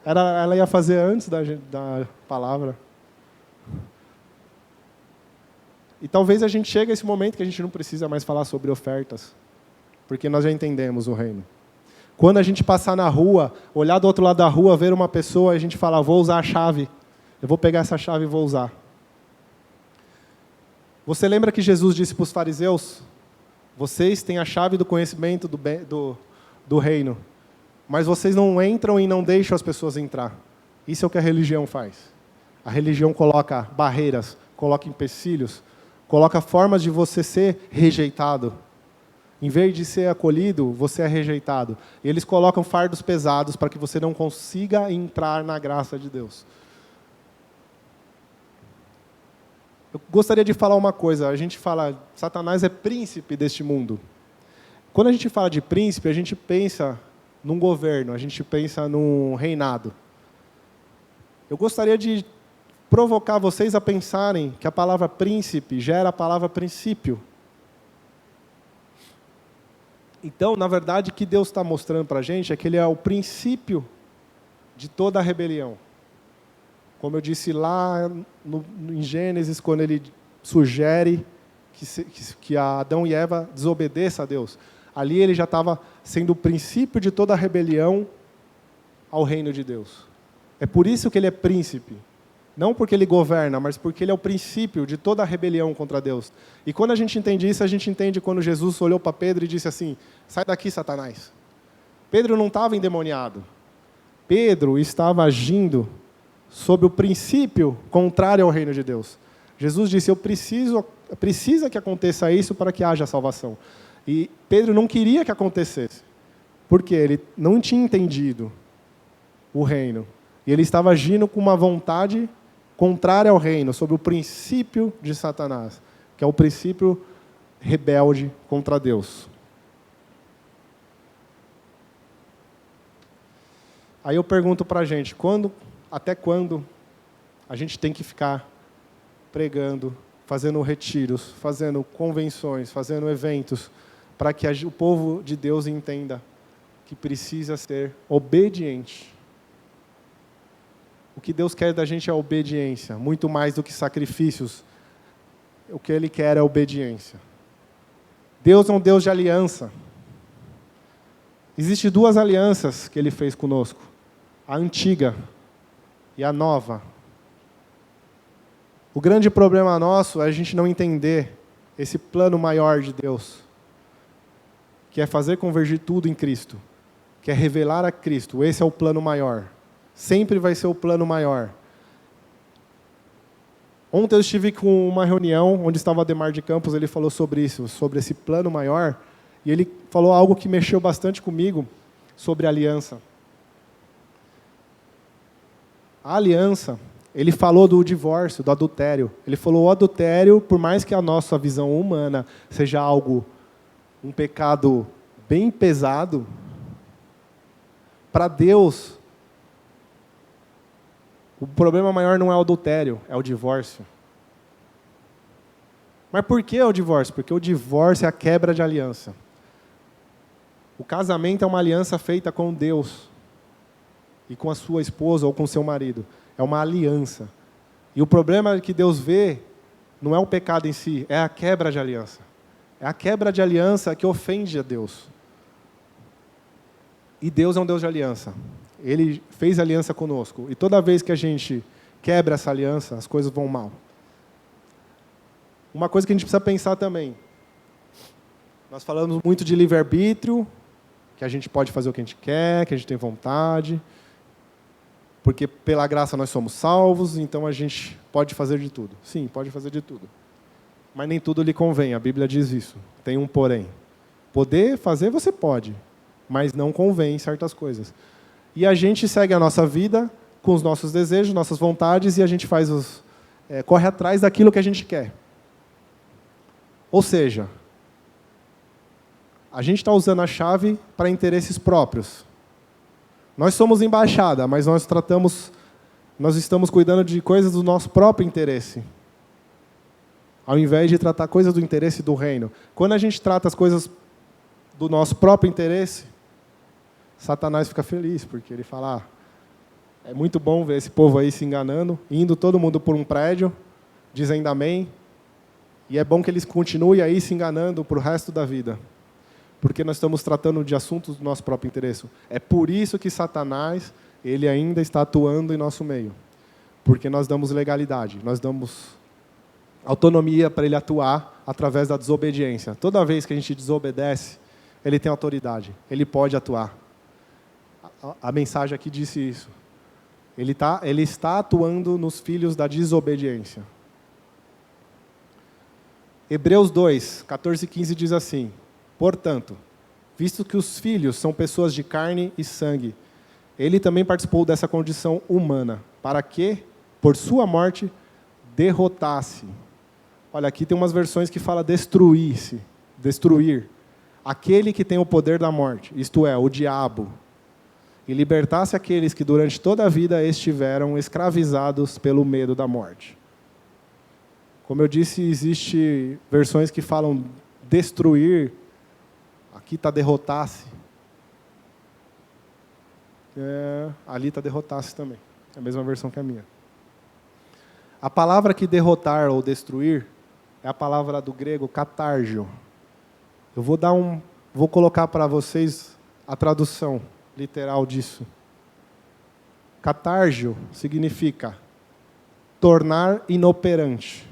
Ela ia fazer antes da palavra. E talvez a gente chegue a esse momento que a gente não precisa mais falar sobre ofertas, porque nós já entendemos o reino. Quando a gente passar na rua, olhar do outro lado da rua, ver uma pessoa, a gente fala, vou usar a chave. Eu vou pegar essa chave e vou usar. Você lembra que Jesus disse para os fariseus, vocês têm a chave do conhecimento do reino, mas vocês não entram e não deixam as pessoas entrar. Isso é o que a religião faz. A religião coloca barreiras, coloca empecilhos, coloca formas de você ser rejeitado. Em vez de ser acolhido, você é rejeitado. E eles colocam fardos pesados para que você não consiga entrar na graça de Deus. Eu gostaria de falar uma coisa. A gente fala, Satanás é príncipe deste mundo. Quando a gente fala de príncipe, a gente pensa num governo, a gente pensa num reinado. Eu gostaria de provocar vocês a pensarem que a palavra príncipe gera a palavra princípio. Então, na verdade, o que Deus está mostrando para a gente é que Ele é o princípio de toda a rebelião. Como eu disse lá em Gênesis, quando Ele sugere que Adão e Eva desobedeçam a Deus. Ali Ele já estava sendo o princípio de toda a rebelião ao reino de Deus. É por isso que Ele é príncipe. Não porque Ele governa, mas porque Ele é o princípio de toda a rebelião contra Deus. E quando a gente entende isso, a gente entende quando Jesus olhou para Pedro e disse assim, sai daqui, Satanás. Pedro não estava endemoniado. Pedro estava agindo sob o princípio contrário ao reino de Deus. Jesus disse, precisa que aconteça isso para que haja salvação. E Pedro não queria que acontecesse, porque ele não tinha entendido o reino. E ele estava agindo com uma vontade contrária ao reino, sob o princípio de Satanás, que é o princípio rebelde contra Deus. Aí eu pergunto para a gente, até quando a gente tem que ficar pregando, fazendo retiros, fazendo convenções, fazendo eventos, para que o povo de Deus entenda que precisa ser obediente. O que Deus quer da gente é obediência, muito mais do que sacrifícios. O que Ele quer é obediência. Deus é um Deus de aliança. Existem duas alianças que Ele fez conosco. A antiga e a nova. O grande problema nosso é a gente não entender esse plano maior de Deus, que é fazer convergir tudo em Cristo, que é revelar a Cristo. Esse é o plano maior. Sempre vai ser o plano maior. Ontem eu estive com uma reunião onde estava Ademar de Campos, ele falou sobre isso, sobre esse plano maior, e ele falou algo que mexeu bastante comigo sobre a aliança. A aliança, ele falou do divórcio, do adultério. Ele falou o adultério, por mais que a nossa visão humana seja algo, um pecado bem pesado, para Deus, o problema maior não é o adultério, é o divórcio. Mas por que o divórcio? Porque o divórcio é a quebra de aliança. O casamento é uma aliança feita com Deus e com a sua esposa ou com o seu marido. É uma aliança. E o problema que Deus vê não é o pecado em si, é a quebra de aliança. É a quebra de aliança que ofende a Deus. E Deus é um Deus de aliança. Ele fez aliança conosco. E toda vez que a gente quebra essa aliança, as coisas vão mal. Uma coisa que a gente precisa pensar também. Nós falamos muito de livre-arbítrio, que a gente pode fazer o que a gente quer, que a gente tem vontade, porque pela graça nós somos salvos, então a gente pode fazer de tudo. Sim, pode fazer de tudo. Mas nem tudo lhe convém, a Bíblia diz isso. Tem um porém. Poder fazer você pode, mas não convém certas coisas. E a gente segue a nossa vida com os nossos desejos, nossas vontades, e a gente corre atrás daquilo que a gente quer. Ou seja, a gente está usando a chave para interesses próprios. Nós somos embaixada, mas nós estamos cuidando de coisas do nosso próprio interesse, ao invés de tratar coisas do interesse do reino. Quando a gente trata as coisas do nosso próprio interesse, Satanás fica feliz, porque ele fala, é muito bom ver esse povo aí se enganando, indo todo mundo por um prédio, dizendo amém, e é bom que eles continuem aí se enganando para o resto da vida, porque nós estamos tratando de assuntos do nosso próprio interesse. É por isso que Satanás, ele ainda está atuando em nosso meio, porque nós damos legalidade, nós damos autonomia para ele atuar através da desobediência. Toda vez que a gente desobedece, ele tem autoridade, ele pode atuar. A mensagem aqui disse isso. Ele está atuando nos filhos da desobediência. Hebreus 2, 14 e 15 diz assim: portanto, visto que os filhos são pessoas de carne e sangue, ele também participou dessa condição humana, para que, por sua morte, derrotasse. Olha, aqui tem umas versões que fala destruir, aquele que tem o poder da morte, isto é, o diabo, e libertasse aqueles que durante toda a vida estiveram escravizados pelo medo da morte. Como eu disse, existem versões que falam destruir, aqui está derrotasse. Ali está derrotasse também, é a mesma versão que a minha. A palavra que derrotar ou destruir é a palavra do grego katargio. Eu vou colocar para vocês a tradução literal disso. Katargio significa tornar inoperante,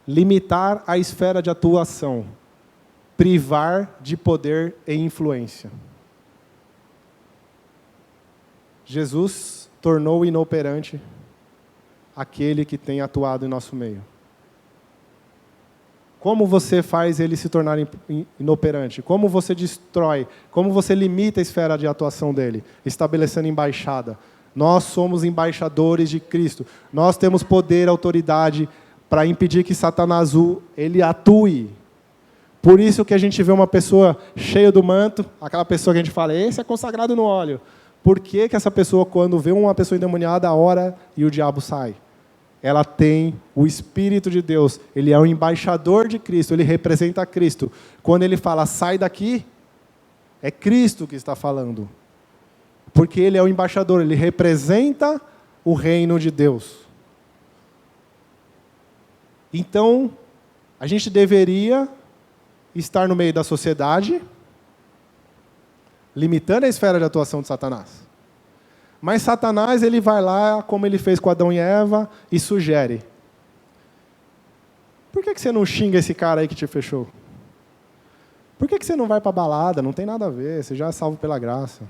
limitar a esfera de atuação, privar de poder e influência. Jesus tornou inoperante aquele que tem atuado em nosso meio. Como você faz ele se tornar inoperante? Como você destrói? Como você limita a esfera de atuação dele? Estabelecendo embaixada. Nós somos embaixadores de Cristo. Nós temos poder, autoridade para impedir que Satanás ele atue. Por isso que a gente vê uma pessoa cheia do manto, aquela pessoa que a gente fala, esse é consagrado no óleo. Por que essa pessoa, quando vê uma pessoa endemoniada, ora e o diabo sai? Ela tem o Espírito de Deus, ele é o embaixador de Cristo, ele representa Cristo. Quando ele fala, sai daqui, é Cristo que está falando. Porque ele é o embaixador, ele representa o reino de Deus. Então, a gente deveria estar no meio da sociedade, limitando a esfera de atuação de Satanás. Mas Satanás, ele vai lá, como ele fez com Adão e Eva, e sugere. Por que você não xinga esse cara aí que te fechou? Por que você não vai para a balada? Não tem nada a ver, você já é salvo pela graça.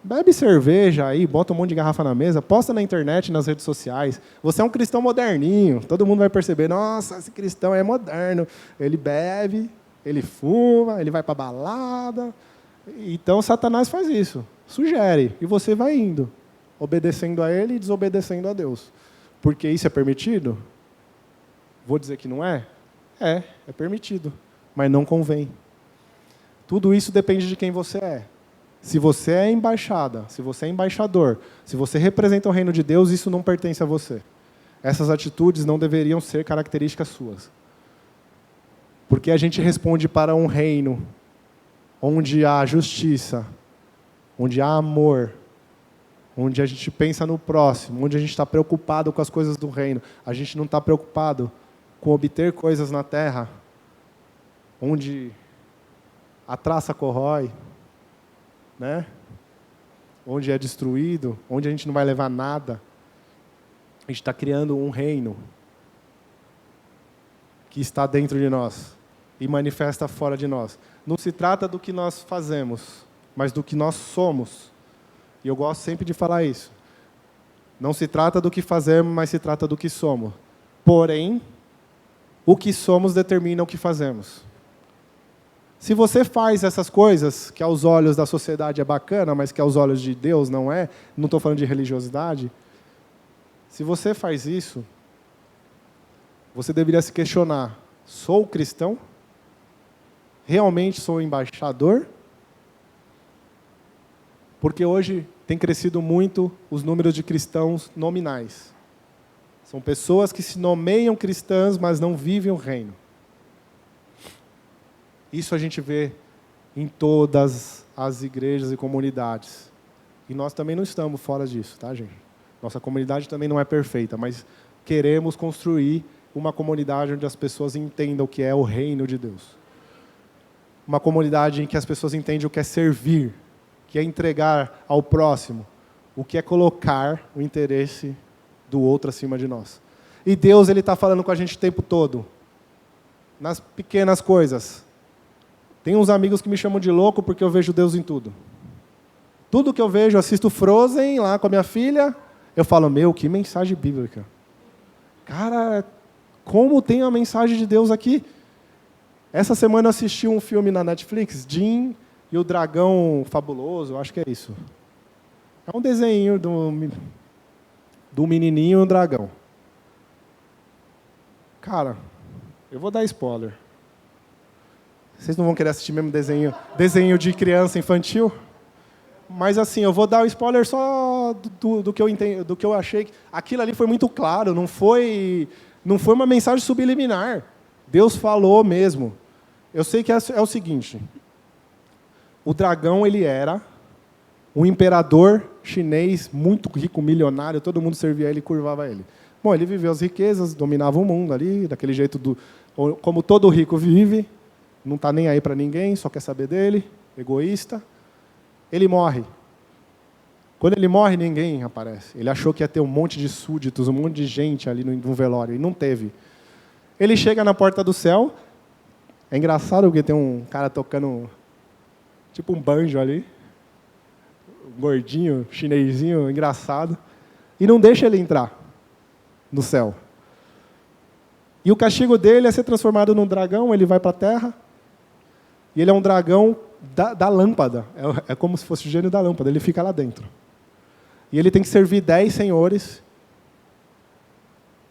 Bebe cerveja aí, bota um monte de garrafa na mesa, posta na internet, nas redes sociais. Você é um cristão moderninho, todo mundo vai perceber, nossa, esse cristão é moderno. Ele bebe, ele fuma, ele vai para a balada. Então, Satanás faz isso, sugere, e você vai indo, obedecendo a ele e desobedecendo a Deus. Porque isso é permitido? Vou dizer que não é? É permitido, mas não convém. Tudo isso depende de quem você é. Se você é embaixada, se você é embaixador, se você representa o reino de Deus, isso não pertence a você. Essas atitudes não deveriam ser características suas. Porque a gente responde para um reino onde há justiça, onde há amor, onde a gente pensa no próximo, onde a gente está preocupado com as coisas do reino. A gente não está preocupado com obter coisas na terra, onde a traça corrói, né? Onde é destruído, onde a gente não vai levar nada. A gente está criando um reino que está dentro de nós. e manifesta fora de nós. Não se trata do que nós fazemos, mas do que nós somos. E eu gosto sempre de falar isso. Não se trata do que fazemos, mas se trata do que somos. Porém, o que somos determina o que fazemos. Se você faz essas coisas, que aos olhos da sociedade é bacana, mas que aos olhos de Deus não é, não estou falando de religiosidade, se você faz isso, você deveria se questionar: sou cristão? Realmente sou embaixador? Porque hoje tem crescido muito os números de cristãos nominais. São pessoas que se nomeiam cristãs, mas não vivem o reino. Isso a gente vê em todas as igrejas e comunidades. E nós também não estamos fora disso, tá, gente? Nossa comunidade também não é perfeita, mas queremos construir uma comunidade onde as pessoas entendam o que é o reino de Deus. Uma comunidade em que as pessoas entendem o que é servir, que é entregar ao próximo, o que é colocar o interesse do outro acima de nós. E Deus, Ele está falando com a gente o tempo todo, nas pequenas coisas. Tem uns amigos que me chamam de louco porque eu vejo Deus em tudo. Tudo que eu vejo, eu assisto Frozen lá com a minha filha, eu falo: meu, que mensagem bíblica. Cara, como tem a mensagem de Deus aqui? Essa semana eu assisti um filme na Netflix, Jim e o Dragão Fabuloso, acho que é isso. É um desenho do menininho e um dragão. Cara, eu vou dar spoiler. Vocês não vão querer assistir mesmo desenho de criança infantil? Mas assim, eu vou dar o spoiler só do que eu entendo, do que eu achei. Aquilo ali foi muito claro, não foi uma mensagem subliminar. Deus falou mesmo. Eu sei que é o seguinte: o dragão, ele era um imperador chinês muito rico, milionário, todo mundo servia ele e curvava ele. Bom, ele viveu as riquezas, dominava o mundo ali, daquele jeito como todo rico vive, não está nem aí para ninguém, só quer saber dele, egoísta. Ele morre. Quando ele morre, ninguém aparece. Ele achou que ia ter um monte de súditos, um monte de gente ali no velório, e não teve. Ele chega na porta do céu. É engraçado porque tem um cara tocando tipo um banjo ali, um gordinho, chinesinho, engraçado, e não deixa ele entrar no céu. E o castigo dele é ser transformado num dragão. Ele vai para a terra, e ele é um dragão da lâmpada. É como se fosse o gênio da lâmpada, ele fica lá dentro. E ele tem que servir 10 senhores,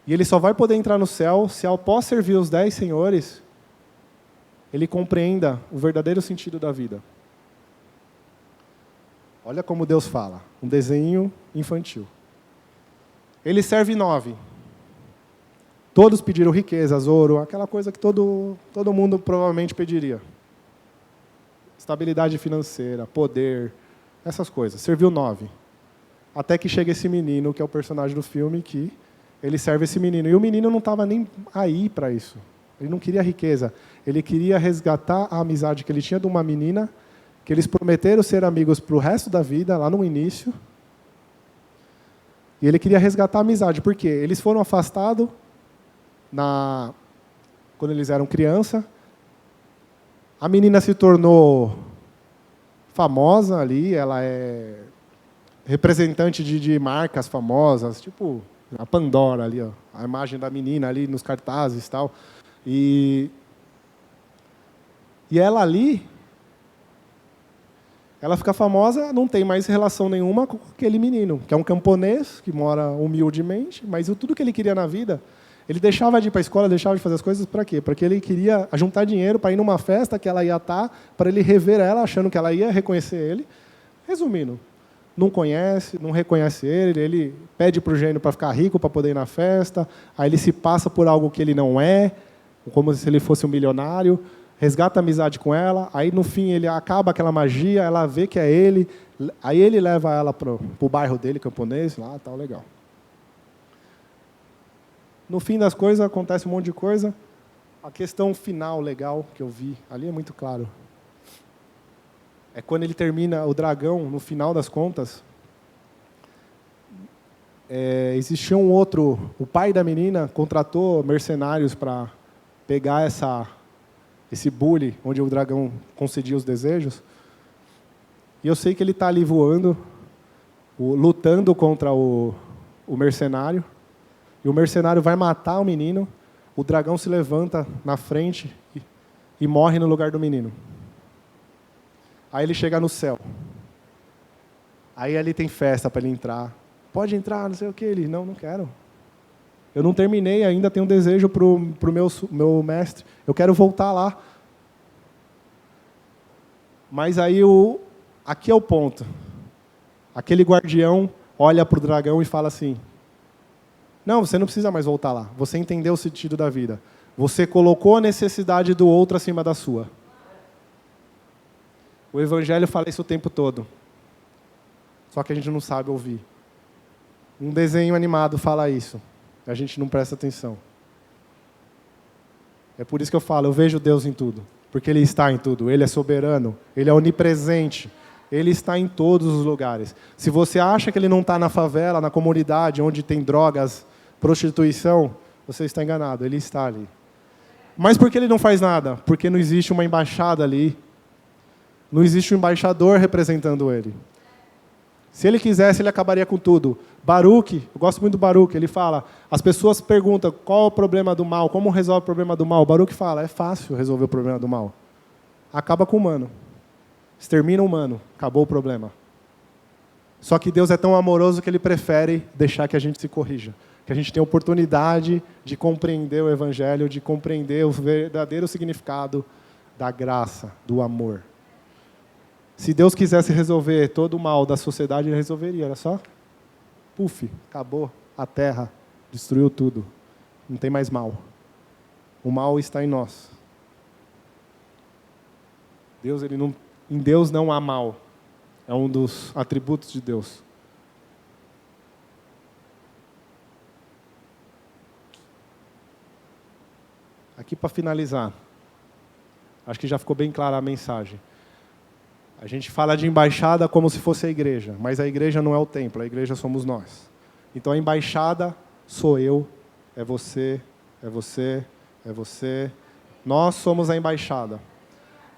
e ele só vai poder entrar no céu se, após servir os 10 senhores, ele compreenda o verdadeiro sentido da vida. Olha como Deus fala, um desenho infantil. Ele serve 9. Todos pediram riquezas, ouro, aquela coisa que todo mundo provavelmente pediria. Estabilidade financeira, poder, essas coisas. Serviu 9. Até que chega esse menino, que é o personagem do filme, que ele serve esse menino. E o menino não estava nem aí para isso. Ele não queria riqueza. Ele queria resgatar a amizade que ele tinha de uma menina, que eles prometeram ser amigos para o resto da vida, lá no início. E ele queria resgatar a amizade. Por quê? Eles foram afastados quando eles eram criança. A menina se tornou famosa ali, ela é representante de marcas famosas, tipo a Pandora ali, ó, a imagem da menina ali nos cartazes e tal. E ela ali, ela fica famosa, não tem mais relação nenhuma com aquele menino, que é um camponês, que mora humildemente, mas tudo que ele queria na vida, ele deixava de ir para a escola, deixava de fazer as coisas para quê? Porque ele queria juntar dinheiro para ir numa festa que ela ia estar, para ele rever ela, achando que ela ia reconhecer ele. Resumindo, não conhece, não reconhece ele pede para o gênio para ficar rico, para poder ir na festa, aí ele se passa por algo que ele não é, como se ele fosse um milionário, resgata a amizade com ela, aí no fim ele acaba aquela magia, ela vê que é ele, aí ele leva ela para o bairro dele, camponês, lá, tal, legal. No fim das coisas, acontece um monte de coisa. A questão final legal que eu vi ali é muito claro. É quando ele termina o dragão, no final das contas, existia um outro, o pai da menina contratou mercenários para pegar esse bule onde o dragão concedia os desejos. E eu sei que ele está ali voando, lutando contra o mercenário. E o mercenário vai matar o menino. O dragão se levanta na frente e morre no lugar do menino. Aí ele chega no céu. Aí ali tem festa para ele entrar. Pode entrar, não sei o que. Ele, não quero. Eu não terminei ainda, tenho um desejo para o meu mestre. Eu quero voltar lá. Mas aí, aqui é o ponto. Aquele guardião olha para o dragão e fala assim, não, você não precisa mais voltar lá. Você entendeu o sentido da vida. Você colocou a necessidade do outro acima da sua. O Evangelho fala isso o tempo todo. Só que a gente não sabe ouvir. Um desenho animado fala isso. A gente não presta atenção. É por isso que eu falo, eu vejo Deus em tudo. Porque Ele está em tudo. Ele é soberano. Ele é onipresente. Ele está em todos os lugares. Se você acha que Ele não está na favela, na comunidade, onde tem drogas, prostituição, você está enganado. Ele está ali. Mas por que Ele não faz nada? Porque não existe uma embaixada ali. Não existe um embaixador representando Ele. Se Ele quisesse, Ele acabaria com tudo. Baruque, eu gosto muito do Baruque, ele fala, as pessoas perguntam qual é o problema do mal, como resolve o problema do mal. O Baruque fala, é fácil resolver o problema do mal. Acaba com o humano. Extermina o humano, acabou o problema. Só que Deus é tão amoroso que Ele prefere deixar que a gente se corrija. Que a gente tenha oportunidade de compreender o Evangelho, de compreender o verdadeiro significado da graça, do amor. Se Deus quisesse resolver todo o mal da sociedade, Ele resolveria, era só... Puf, acabou a terra, destruiu tudo. Não tem mais mal. O mal está em nós. Em Deus não há mal. É um dos atributos de Deus. Aqui para finalizar. Acho que já ficou bem clara a mensagem. A gente fala de embaixada como se fosse a igreja, mas a igreja não é o templo, a igreja somos nós. Então a embaixada sou eu, é você, é você, é você. Nós somos a embaixada.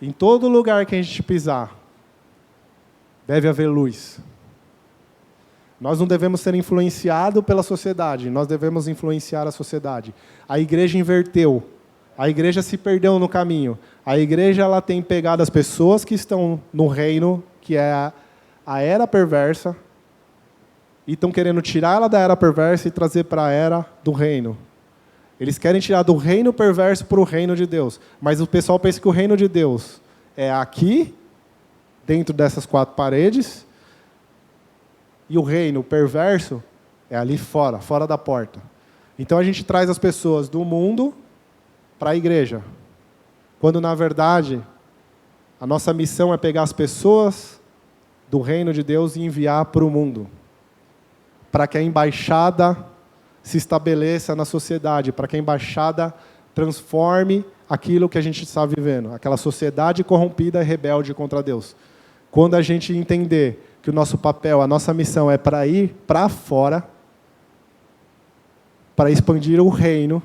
Em todo lugar que a gente pisar, deve haver luz. Nós não devemos ser influenciados pela sociedade, nós devemos influenciar a sociedade. A igreja inverteu. A igreja se perdeu no caminho. A igreja ela tem pegado as pessoas que estão no reino, que é a era perversa, e estão querendo tirar ela da era perversa e trazer para a era do reino. Eles querem tirar do reino perverso para o reino de Deus. Mas o pessoal pensa que o reino de Deus é aqui, dentro dessas 4 paredes, e o reino perverso é ali fora, fora da porta. Então a gente traz as pessoas do mundo para a igreja, quando na verdade a nossa missão é pegar as pessoas do reino de Deus e enviar para o mundo, para que a embaixada se estabeleça na sociedade, para que a embaixada transforme aquilo que a gente está vivendo, aquela sociedade corrompida e rebelde contra Deus. Quando a gente entender que o nosso papel, a nossa missão é para ir para fora, para expandir o reino,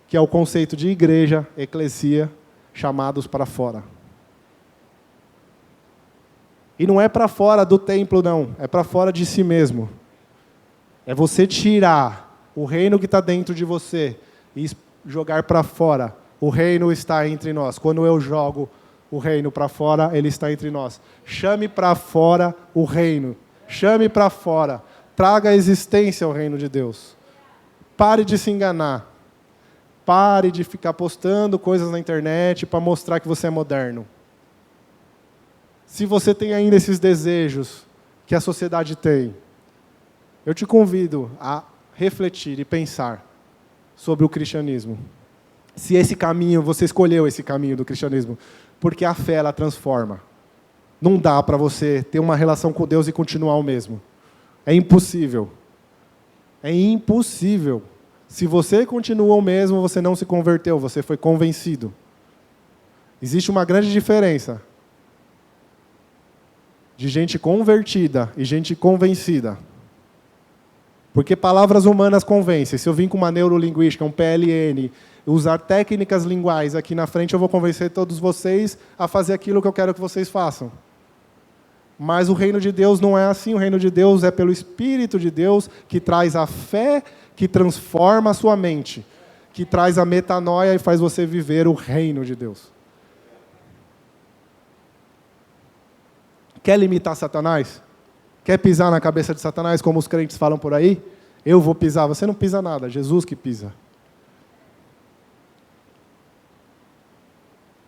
que é o conceito de igreja, eclesia, chamados para fora. E não é para fora do templo, não. É para fora de si mesmo. É você tirar o reino que está dentro de você e jogar para fora. O reino está entre nós. Quando eu jogo o reino para fora, ele está entre nós. Chame para fora o reino. Chame para fora. Traga à existência o reino de Deus. Pare de se enganar. Pare de ficar postando coisas na internet para mostrar que você é moderno. Se você tem ainda esses desejos que a sociedade tem, eu te convido a refletir e pensar sobre o cristianismo. Se esse caminho, você escolheu esse caminho do cristianismo, porque a fé, ela transforma. Não dá para você ter uma relação com Deus e continuar o mesmo. É impossível. É impossível. Se você continua o mesmo, você não se converteu, você foi convencido. Existe uma grande diferença de gente convertida e gente convencida. Porque palavras humanas convencem. Se eu vim com uma neurolinguística, um PLN, usar técnicas linguais aqui na frente, eu vou convencer todos vocês a fazer aquilo que eu quero que vocês façam. Mas o reino de Deus não é assim. O reino de Deus é pelo Espírito de Deus que traz a fé, que transforma a sua mente, que traz a metanoia e faz você viver o reino de Deus. Quer limitar Satanás? Quer pisar na cabeça de Satanás, como os crentes falam por aí? Eu vou pisar. Você não pisa nada, Jesus que pisa.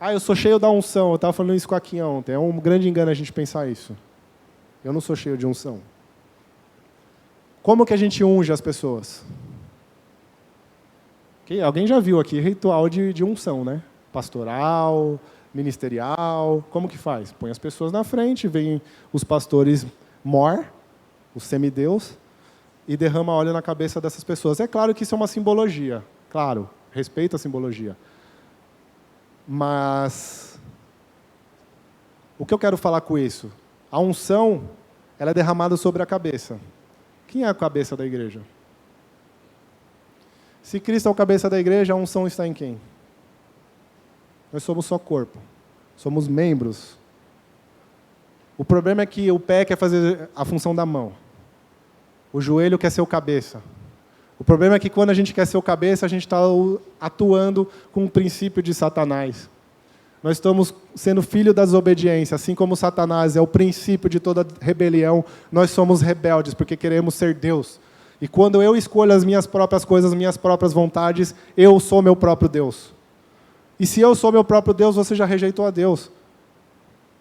Eu sou cheio da unção. Eu estava falando isso com a Quinha ontem. É um grande engano a gente pensar isso. Eu não sou cheio de unção. Como que a gente unge as pessoas? Alguém já viu aqui ritual de unção, né? Pastoral, ministerial. Como que faz? Põe as pessoas na frente, vem os pastores os semideus, e derrama óleo na cabeça dessas pessoas. É claro que isso é uma simbologia. Claro, respeito a simbologia. Mas o que eu quero falar com isso? A unção, ela é derramada sobre a cabeça. Quem é a cabeça da igreja? Se Cristo é o cabeça da igreja, a unção está em quem? Nós somos só corpo. Somos membros. O problema é que o pé quer fazer a função da mão. O joelho quer ser o cabeça. O problema é que quando a gente quer ser o cabeça, a gente está atuando com o princípio de Satanás. Nós estamos sendo filho da desobediência, assim como Satanás é o princípio de toda rebelião, nós somos rebeldes, porque queremos ser Deus. E quando eu escolho as minhas próprias coisas, as minhas próprias vontades, eu sou meu próprio Deus. E se eu sou meu próprio Deus, você já rejeitou a Deus.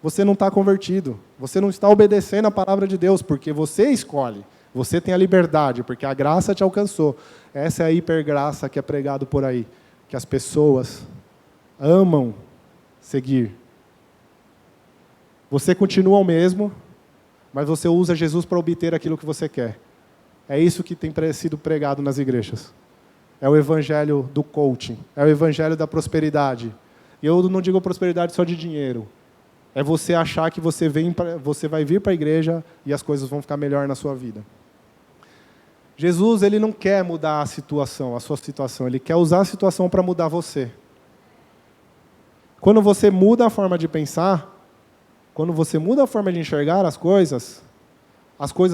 Você não está convertido. Você não está obedecendo a palavra de Deus, porque você escolhe. Você tem a liberdade, porque a graça te alcançou. Essa é a hipergraça que é pregado por aí, que as pessoas amam seguir. Você continua o mesmo, mas você usa Jesus para obter aquilo que você quer. É isso que tem sido pregado nas igrejas. É o evangelho do coaching, é o evangelho da prosperidade. E eu não digo prosperidade só de dinheiro. É você achar que você vai vir para a igreja e as coisas vão ficar melhor na sua vida. Jesus, ele não quer mudar a sua situação, ele quer usar a situação para mudar você. Quando você muda a forma de pensar, quando você muda a forma de enxergar as coisas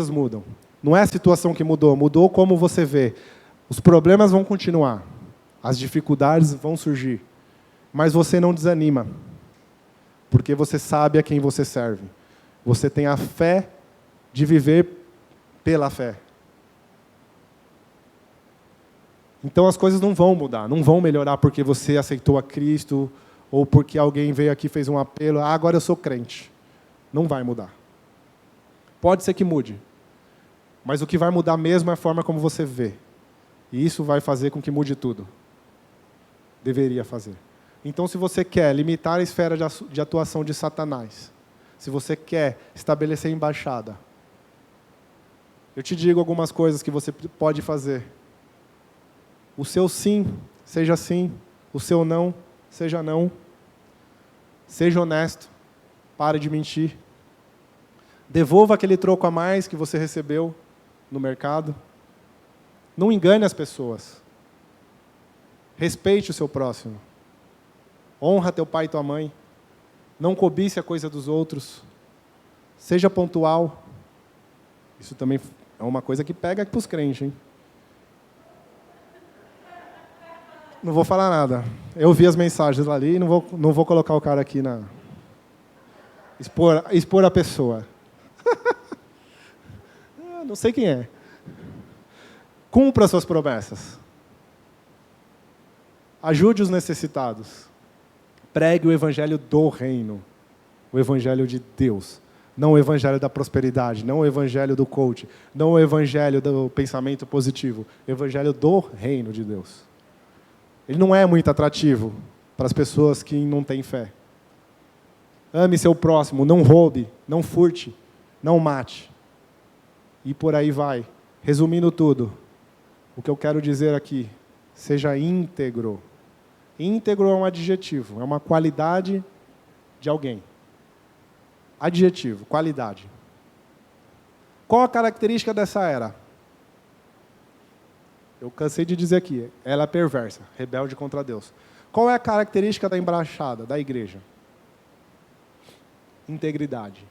mudam. Não é a situação que mudou como você vê. Os problemas vão continuar, as dificuldades vão surgir, mas você não desanima, porque você sabe a quem você serve. Você tem a fé de viver pela fé. Então as coisas não vão mudar, não vão melhorar porque você aceitou a Cristo, ou porque alguém veio aqui e fez um apelo, agora eu sou crente. Não vai mudar. Pode ser que mude, mas o que vai mudar mesmo é a forma como você vê. E isso vai fazer com que mude tudo. Deveria fazer. Então, se você quer limitar a esfera de atuação de Satanás, se você quer estabelecer embaixada, eu te digo algumas coisas que você pode fazer. O seu sim, seja sim. O seu não, seja não. Seja honesto. Pare de mentir. Devolva aquele troco a mais que você recebeu no mercado. Não engane as pessoas. Respeite o seu próximo. Honra teu pai e tua mãe. Não cobice a coisa dos outros. Seja pontual. Isso também é uma coisa que pega para os crentes, hein? Não vou falar nada. Eu vi as mensagens ali e não vou colocar o cara aqui na... Expor a pessoa. Não sei quem é. Cumpra suas promessas. Ajude os necessitados. Pregue o evangelho do reino. O evangelho de Deus. Não o evangelho da prosperidade, não o evangelho do coach, não o evangelho do pensamento positivo. O evangelho do reino de Deus. Ele não é muito atrativo para as pessoas que não têm fé. Ame seu próximo, não roube, não furte, não mate. E por aí vai. Resumindo tudo, o que eu quero dizer aqui, seja íntegro. Íntegro é um adjetivo, é uma qualidade de alguém. Adjetivo, qualidade. Qual a característica dessa era? Eu cansei de dizer aqui, ela é perversa, rebelde contra Deus. Qual é a característica da embaixada, da igreja? Integridade.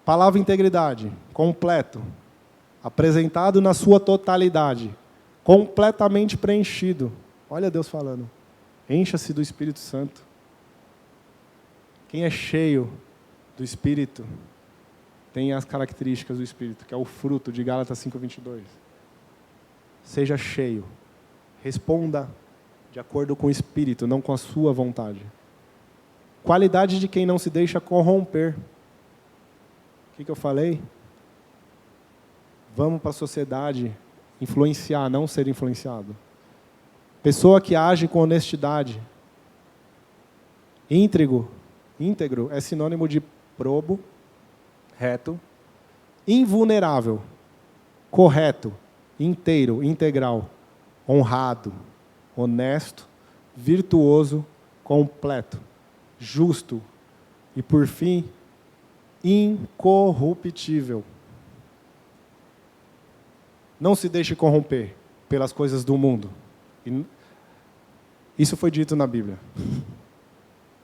Palavra integridade, completo, apresentado na sua totalidade, completamente preenchido. Olha Deus falando, encha-se do Espírito Santo. Quem é cheio do Espírito tem as características do Espírito, que é o fruto de Gálatas 5:22. Seja cheio, responda de acordo com o Espírito, não com a sua vontade. Qualidade de quem não se deixa corromper. O que eu falei? Vamos para a sociedade influenciar, não ser influenciado. Pessoa que age com honestidade. Íntegro é sinônimo de probo, reto, invulnerável, correto, inteiro, integral, honrado, honesto, virtuoso, completo, justo e, por fim, incorruptível. Não se deixe corromper pelas coisas do mundo. Isso foi dito na Bíblia.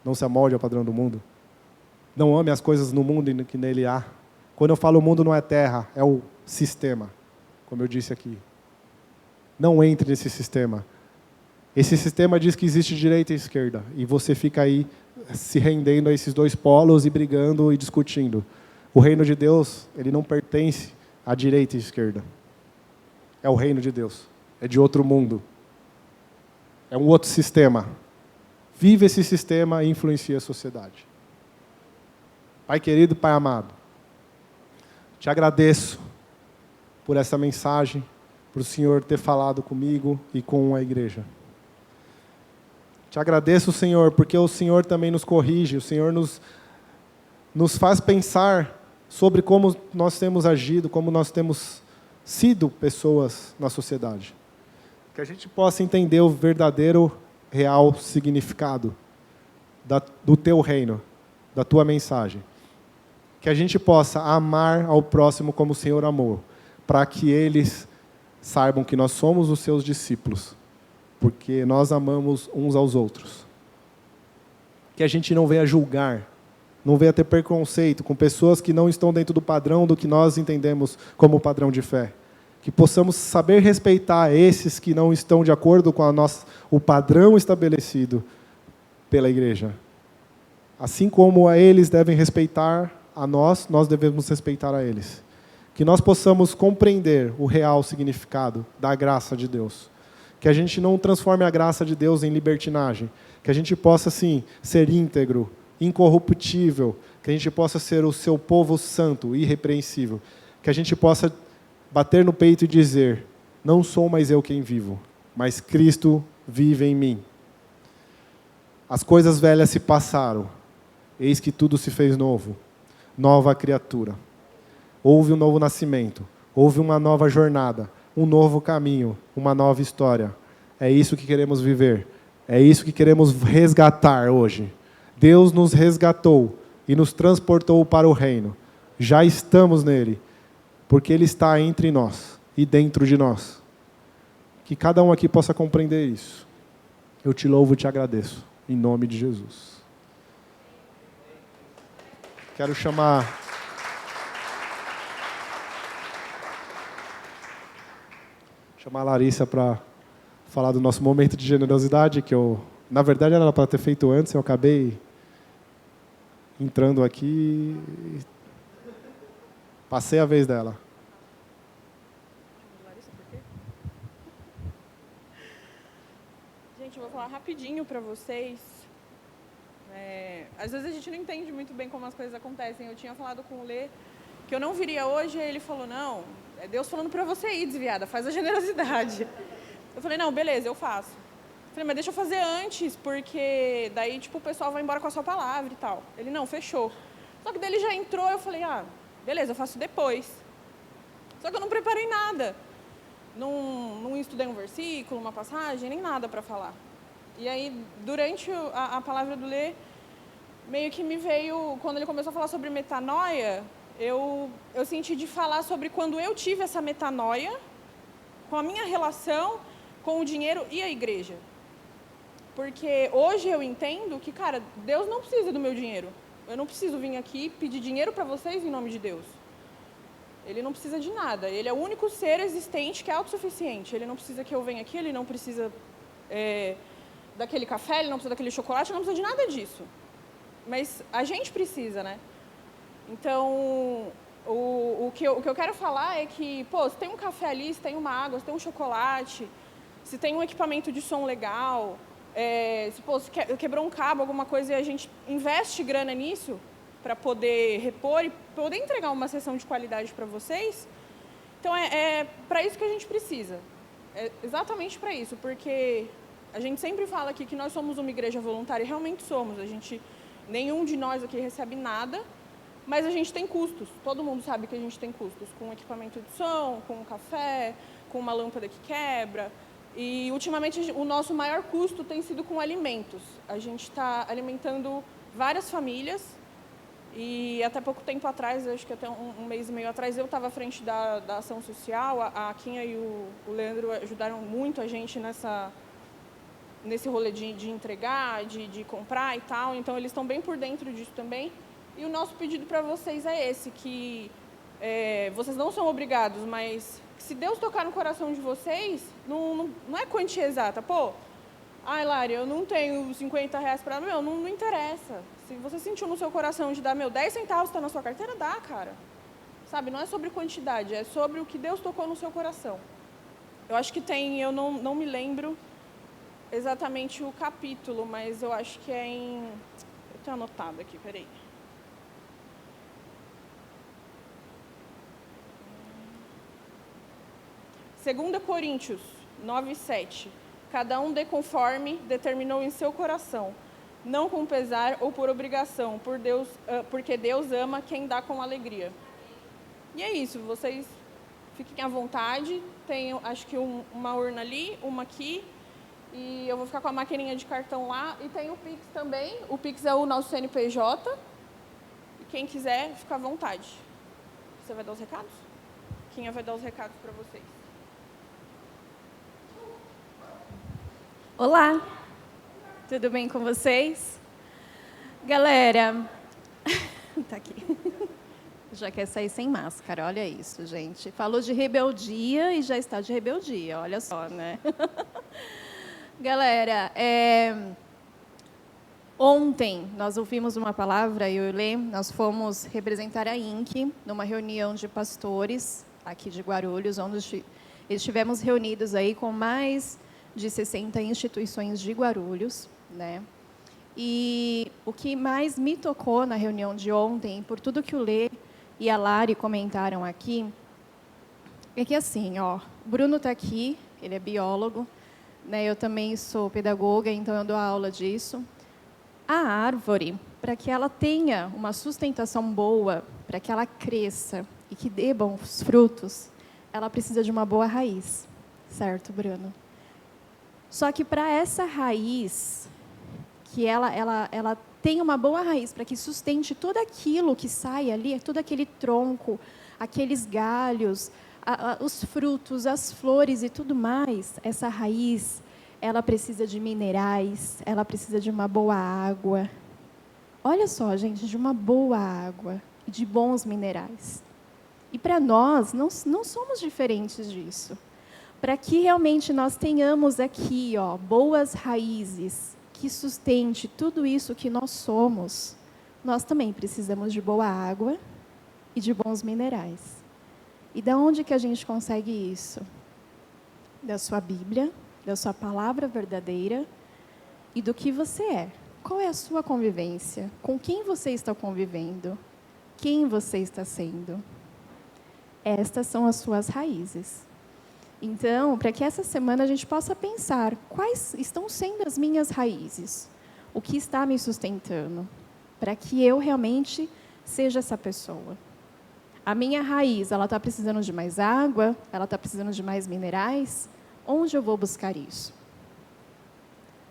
Não se amolde ao padrão do mundo. Não ame as coisas no mundo que nele há. Quando eu falo o mundo, não é terra, é o sistema, como eu disse aqui. Não entre nesse sistema. Esse sistema diz que existe direita e esquerda, e você fica aí se rendendo a esses dois polos e brigando e discutindo. O reino de Deus, ele não pertence à direita e esquerda. É o reino de Deus. É de outro mundo. É um outro sistema. Vive esse sistema e influencia a sociedade. Pai querido, Pai amado, te agradeço por essa mensagem, por o Senhor ter falado comigo e com a igreja. Te agradeço, Senhor, porque o Senhor também nos corrige, o Senhor nos faz pensar sobre como nós temos agido, como nós temos sido pessoas na sociedade. Que a gente possa entender o verdadeiro, real significado do teu reino, da tua mensagem. Que a gente possa amar ao próximo como o Senhor amou, para que eles saibam que nós somos os seus discípulos, porque nós amamos uns aos outros. Que a gente não venha julgar, não venha ter preconceito com pessoas que não estão dentro do padrão do que nós entendemos como padrão de fé. Que possamos saber respeitar esses que não estão de acordo com o padrão estabelecido pela igreja. Assim como a eles devem respeitar a nós, nós devemos respeitar a eles. Que nós possamos compreender o real significado da graça de Deus. Que a gente não transforme a graça de Deus em libertinagem. Que a gente possa, sim, ser íntegro, incorruptível. Que a gente possa ser o seu povo santo, irrepreensível. Que a gente possa bater no peito e dizer, não sou mais eu quem vivo, mas Cristo vive em mim. As coisas velhas se passaram, eis que tudo se fez novo. Nova criatura. Houve um novo nascimento, houve uma nova jornada, um novo caminho, uma nova história. É isso que queremos viver, é isso que queremos resgatar hoje. Deus nos resgatou e nos transportou para o reino. Já estamos nele, porque Ele está entre nós e dentro de nós. Que cada um aqui possa compreender isso. Eu te louvo e te agradeço, em nome de Jesus. Quero chamar a Larissa para falar do nosso momento de generosidade, que na verdade, era para ter feito antes, eu acabei entrando aqui e passei a vez dela. Gente, eu vou falar rapidinho para vocês. Às vezes a gente não entende muito bem como as coisas acontecem. Eu tinha falado com o Lê que eu não viria hoje, e ele falou, não, é Deus falando para você ir, desviada, faz a generosidade. Eu falei, não, beleza, eu faço. Eu falei, mas deixa eu fazer antes, porque daí tipo, o pessoal vai embora com a sua palavra e tal. Ele, não, fechou. Só que daí ele já entrou, eu falei, beleza, eu faço depois. Só que eu não preparei nada. Não estudei um versículo, uma passagem, nem nada para falar. E aí, durante a palavra do Lê, meio que me veio, quando ele começou a falar sobre metanoia, eu senti de falar sobre quando eu tive essa metanoia com a minha relação com o dinheiro e a igreja. Porque hoje eu entendo que, cara, Deus não precisa do meu dinheiro. Eu não preciso vir aqui pedir dinheiro para vocês em nome de Deus. Ele não precisa de nada. Ele é o único ser existente que é autossuficiente. Ele não precisa que eu venha aqui, ele não precisa daquele café, ele não precisa daquele chocolate, ele não precisa de nada disso. Mas a gente precisa, né? Então, o que eu quero falar é que, pô, se tem um café ali, se tem uma água, se tem um chocolate, se tem um equipamento de som legal, se quebrou um cabo, alguma coisa, e a gente investe grana nisso para poder repor e poder entregar uma sessão de qualidade para vocês, então é para isso que a gente precisa. É exatamente para isso, porque a gente sempre fala aqui que nós somos uma igreja voluntária, e realmente somos. Nenhum de nós aqui recebe nada, mas a gente tem custos. Todo mundo sabe que a gente tem custos com equipamento de som, com um café, com uma lâmpada que quebra. E, ultimamente, o nosso maior custo tem sido com alimentos. A gente está alimentando várias famílias e, até pouco tempo atrás, acho que até um mês e meio atrás, eu estava à frente da ação social. A Quinha e o Leandro ajudaram muito a gente nesse rolê de entregar, de comprar e tal. Então, eles estão bem por dentro disso também. E o nosso pedido para vocês é esse, que vocês não são obrigados, mas que se Deus tocar no coração de vocês, não é quantia exata. Pô, ai, Lari, eu não tenho 50 reais para... não interessa. Se você sentiu no seu coração de dar, 10 centavos está na sua carteira, dá, cara. Sabe, não é sobre quantidade, é sobre o que Deus tocou no seu coração. Eu acho que tem, eu não me lembro exatamente o capítulo, mas eu acho que é em... Eu tenho anotado aqui, peraí. 2 Coríntios 9:7. Cada um dê conforme determinou em seu coração, não com pesar ou por obrigação, porque Deus ama quem dá com alegria. E é isso, vocês fiquem à vontade. Tem, acho que uma urna ali, uma aqui, e eu vou ficar com a maquininha de cartão lá. E tem o Pix também. O Pix é o nosso CNPJ. E quem quiser, fica à vontade. Você vai dar os recados? Quem vai dar os recados para vocês? Olá, tudo bem com vocês? Galera, tá aqui. Já quer sair sem máscara, olha isso, gente. Falou de rebeldia e já está de rebeldia, olha só, né? Galera, ontem nós ouvimos uma palavra, eu e o Lê, nós fomos representar a INC numa reunião de pastores aqui de Guarulhos, onde estivemos reunidos aí com mais de 60 instituições de Guarulhos, né? E o que mais me tocou na reunião de ontem, por tudo que o Lê e a Lari comentaram aqui, é que assim, ó, o Bruno está aqui, ele é biólogo, né? Eu também sou pedagoga, então eu dou aula disso. A árvore, para que ela tenha uma sustentação boa, para que ela cresça e que dê bons frutos, ela precisa de uma boa raiz, certo, Bruno? Só que para essa raiz, que ela tenha uma boa raiz, para que sustente tudo aquilo que sai ali, todo aquele tronco, aqueles galhos, os frutos, as flores e tudo mais, essa raiz, ela precisa de minerais, ela precisa de uma boa água. Olha só, gente, de uma boa água e de bons minerais. E para nós, não somos diferentes disso. Para que realmente nós tenhamos aqui, ó, boas raízes que sustente tudo isso que nós somos, nós também precisamos de boa água e de bons minerais. E da onde que a gente consegue isso? Da sua Bíblia, da sua palavra verdadeira e do que você é. Qual é a sua convivência? Com quem você está convivendo? Quem você está sendo? Estas são as suas raízes. Então, para que essa semana a gente possa pensar quais estão sendo as minhas raízes, o que está me sustentando, para que eu realmente seja essa pessoa. A minha raiz, ela está precisando de mais água, ela está precisando de mais minerais, onde eu vou buscar isso?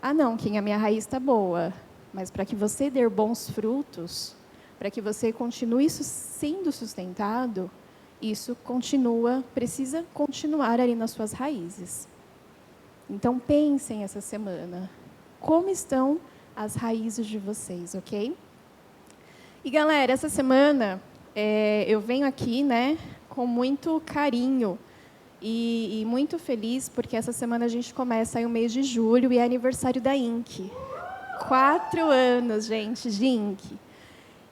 Ah, não, Kim, a minha raiz está boa, mas para que você dê bons frutos, para que você continue sendo sustentado, isso precisa continuar ali nas suas raízes. Então, pensem essa semana, como estão as raízes de vocês, ok? E, galera, essa semana eu venho aqui, né, com muito carinho e muito feliz, porque essa semana a gente começa aí o mês de julho e é aniversário da INC. 4 anos, gente, de INC.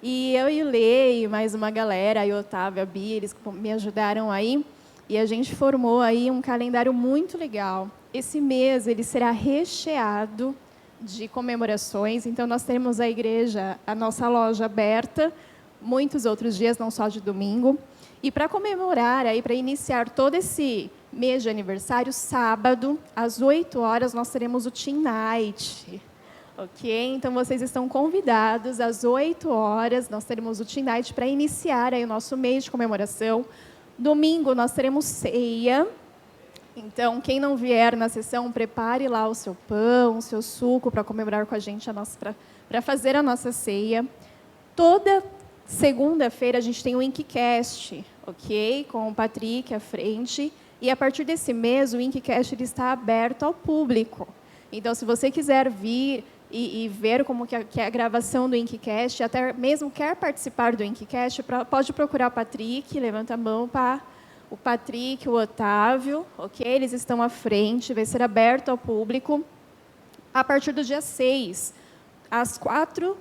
E eu e o Lê, e mais uma galera, aí o Otávio, a Bia, eles me ajudaram aí, e a gente formou aí um calendário muito legal. Esse mês ele será recheado de comemorações, então nós teremos a igreja, a nossa loja aberta, muitos outros dias, não só de domingo. E para comemorar, aí para iniciar todo esse mês de aniversário, sábado, às 8 horas, nós teremos o Team Night. Ok? Então, vocês estão convidados, às 8 horas, nós teremos o Team Night para iniciar aí o nosso mês de comemoração. Domingo, nós teremos ceia. Então, quem não vier na sessão, prepare lá o seu pão, o seu suco para comemorar com a gente, para fazer a nossa ceia. Toda segunda-feira, a gente tem o INCCast, ok? Com o Patrick à frente. E, a partir desse mês, o INCCast ele está aberto ao público. Então, se você quiser vir e ver como que é a gravação do INCCast, até mesmo quer participar do INCCast, pode procurar o Patrick, levanta a mão para o Patrick, o Otávio, ok? Eles estão à frente, vai ser aberto ao público. A partir do dia 6, às 4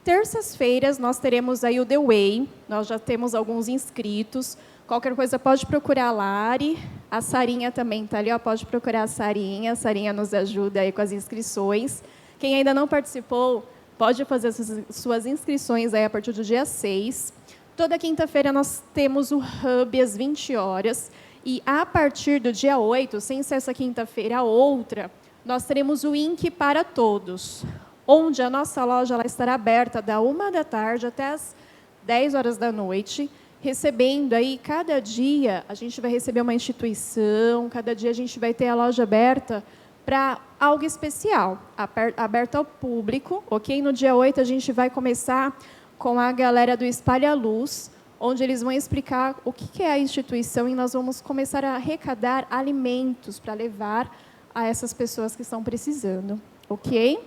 terças-feiras, nós teremos aí o The Way, nós já temos alguns inscritos. Qualquer coisa pode procurar a Lari, a Sarinha também está ali, ó, pode procurar a Sarinha nos ajuda aí com as inscrições. Quem ainda não participou, pode fazer suas inscrições aí a partir do dia 6. Toda quinta-feira nós temos o Hub às 20 horas. E a partir do dia 8, sem ser essa quinta-feira, a outra, nós teremos o INC para todos, onde a nossa loja ela estará aberta da 1 da tarde até as 10 horas da noite, recebendo aí, cada dia, a gente vai receber uma instituição, cada dia a gente vai ter a loja aberta para algo especial, aberta ao público, ok? No dia 8, a gente vai começar com a galera do Espalha Luz, onde eles vão explicar o que é a instituição e nós vamos começar a arrecadar alimentos para levar a essas pessoas que estão precisando, ok?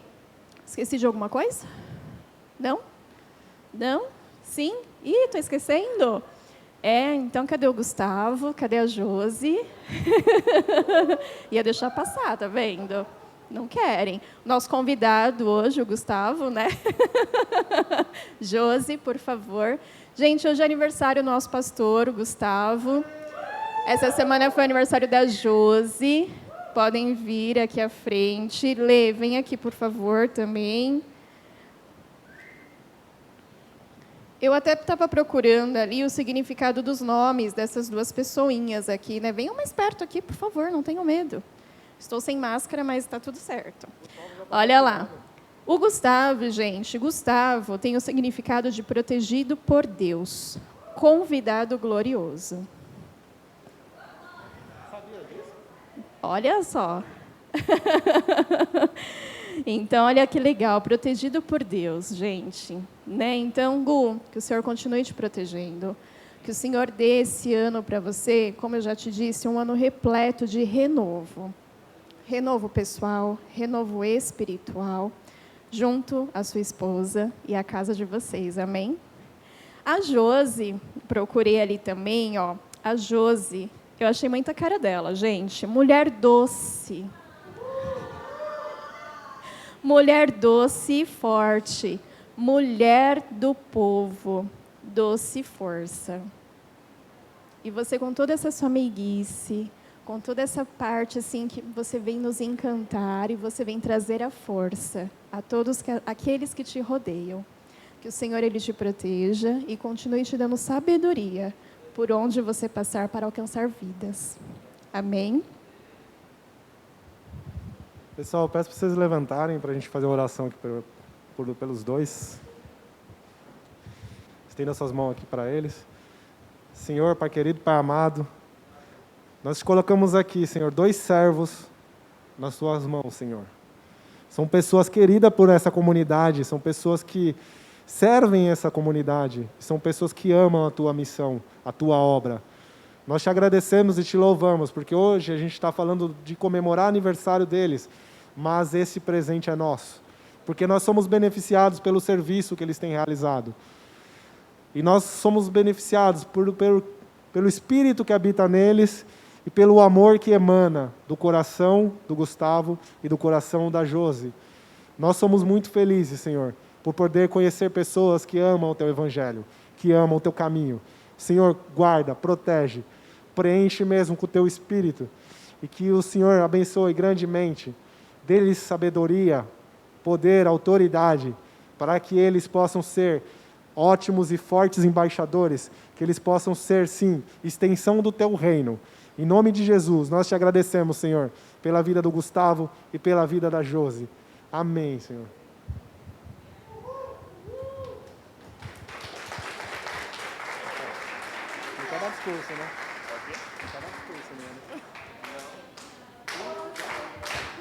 Esqueci de alguma coisa? Não? Não? Sim? Ih, estou esquecendo? Então, cadê o Gustavo? Cadê a Josi? Ia deixar passar, tá vendo? Não querem. Nosso convidado hoje, o Gustavo, né? Josi, por favor. Gente, hoje é aniversário do nosso pastor, o Gustavo. Essa semana foi aniversário da Josi. Podem vir aqui à frente. Lê, vem aqui, por favor, também. Eu até estava procurando ali o significado dos nomes dessas duas pessoinhas aqui, né? Venham mais perto aqui, por favor, não tenham medo. Estou sem máscara, mas está tudo certo. Olha lá. O Gustavo, gente, Gustavo tem o significado de protegido por Deus, convidado glorioso. Olha só. Então, olha que legal, protegido por Deus, gente. Né? Então, Gu, que o Senhor continue te protegendo. Que o Senhor dê esse ano para você, como eu já te disse, um ano repleto de renovo. Renovo pessoal, renovo espiritual, junto à sua esposa e à casa de vocês, amém? A Josi, procurei ali também, ó, a Josi, eu achei muita cara dela, gente. Mulher doce. Mulher doce e forte. Mulher do povo. Doce força. E você, com toda essa sua meiguice, com toda essa parte assim que você vem nos encantar e você vem trazer a força a todos aqueles que te rodeiam. Que o Senhor ele te proteja e continue te dando sabedoria por onde você passar para alcançar vidas. Amém? Pessoal, peço para vocês levantarem para a gente fazer uma oração aqui pelos dois. Estenda suas mãos aqui para eles. Senhor, Pai querido, Pai amado, nós te colocamos aqui, Senhor, 2 servos nas suas mãos, Senhor. São pessoas queridas por essa comunidade, são pessoas que servem essa comunidade, são pessoas que amam a tua missão, a tua obra. Nós te agradecemos e te louvamos, porque hoje a gente está falando de comemorar o aniversário deles, mas esse presente é nosso, porque nós somos beneficiados pelo serviço que eles têm realizado. E nós somos beneficiados pelo Espírito que habita neles e pelo amor que emana do coração do Gustavo e do coração da Josi. Nós somos muito felizes, Senhor, por poder conhecer pessoas que amam o Teu Evangelho, que amam o Teu caminho. Senhor, guarda, protege, preenche mesmo com o Teu Espírito e que o Senhor abençoe grandemente, dê-lhes sabedoria, poder, autoridade, para que eles possam ser ótimos e fortes embaixadores, que eles possam ser, sim, extensão do Teu reino. Em nome de Jesus, nós te agradecemos, Senhor, pela vida do Gustavo e pela vida da Josi. Amém, Senhor. Não quer dar discurso, né? Não quer dar discurso, né?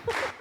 Não.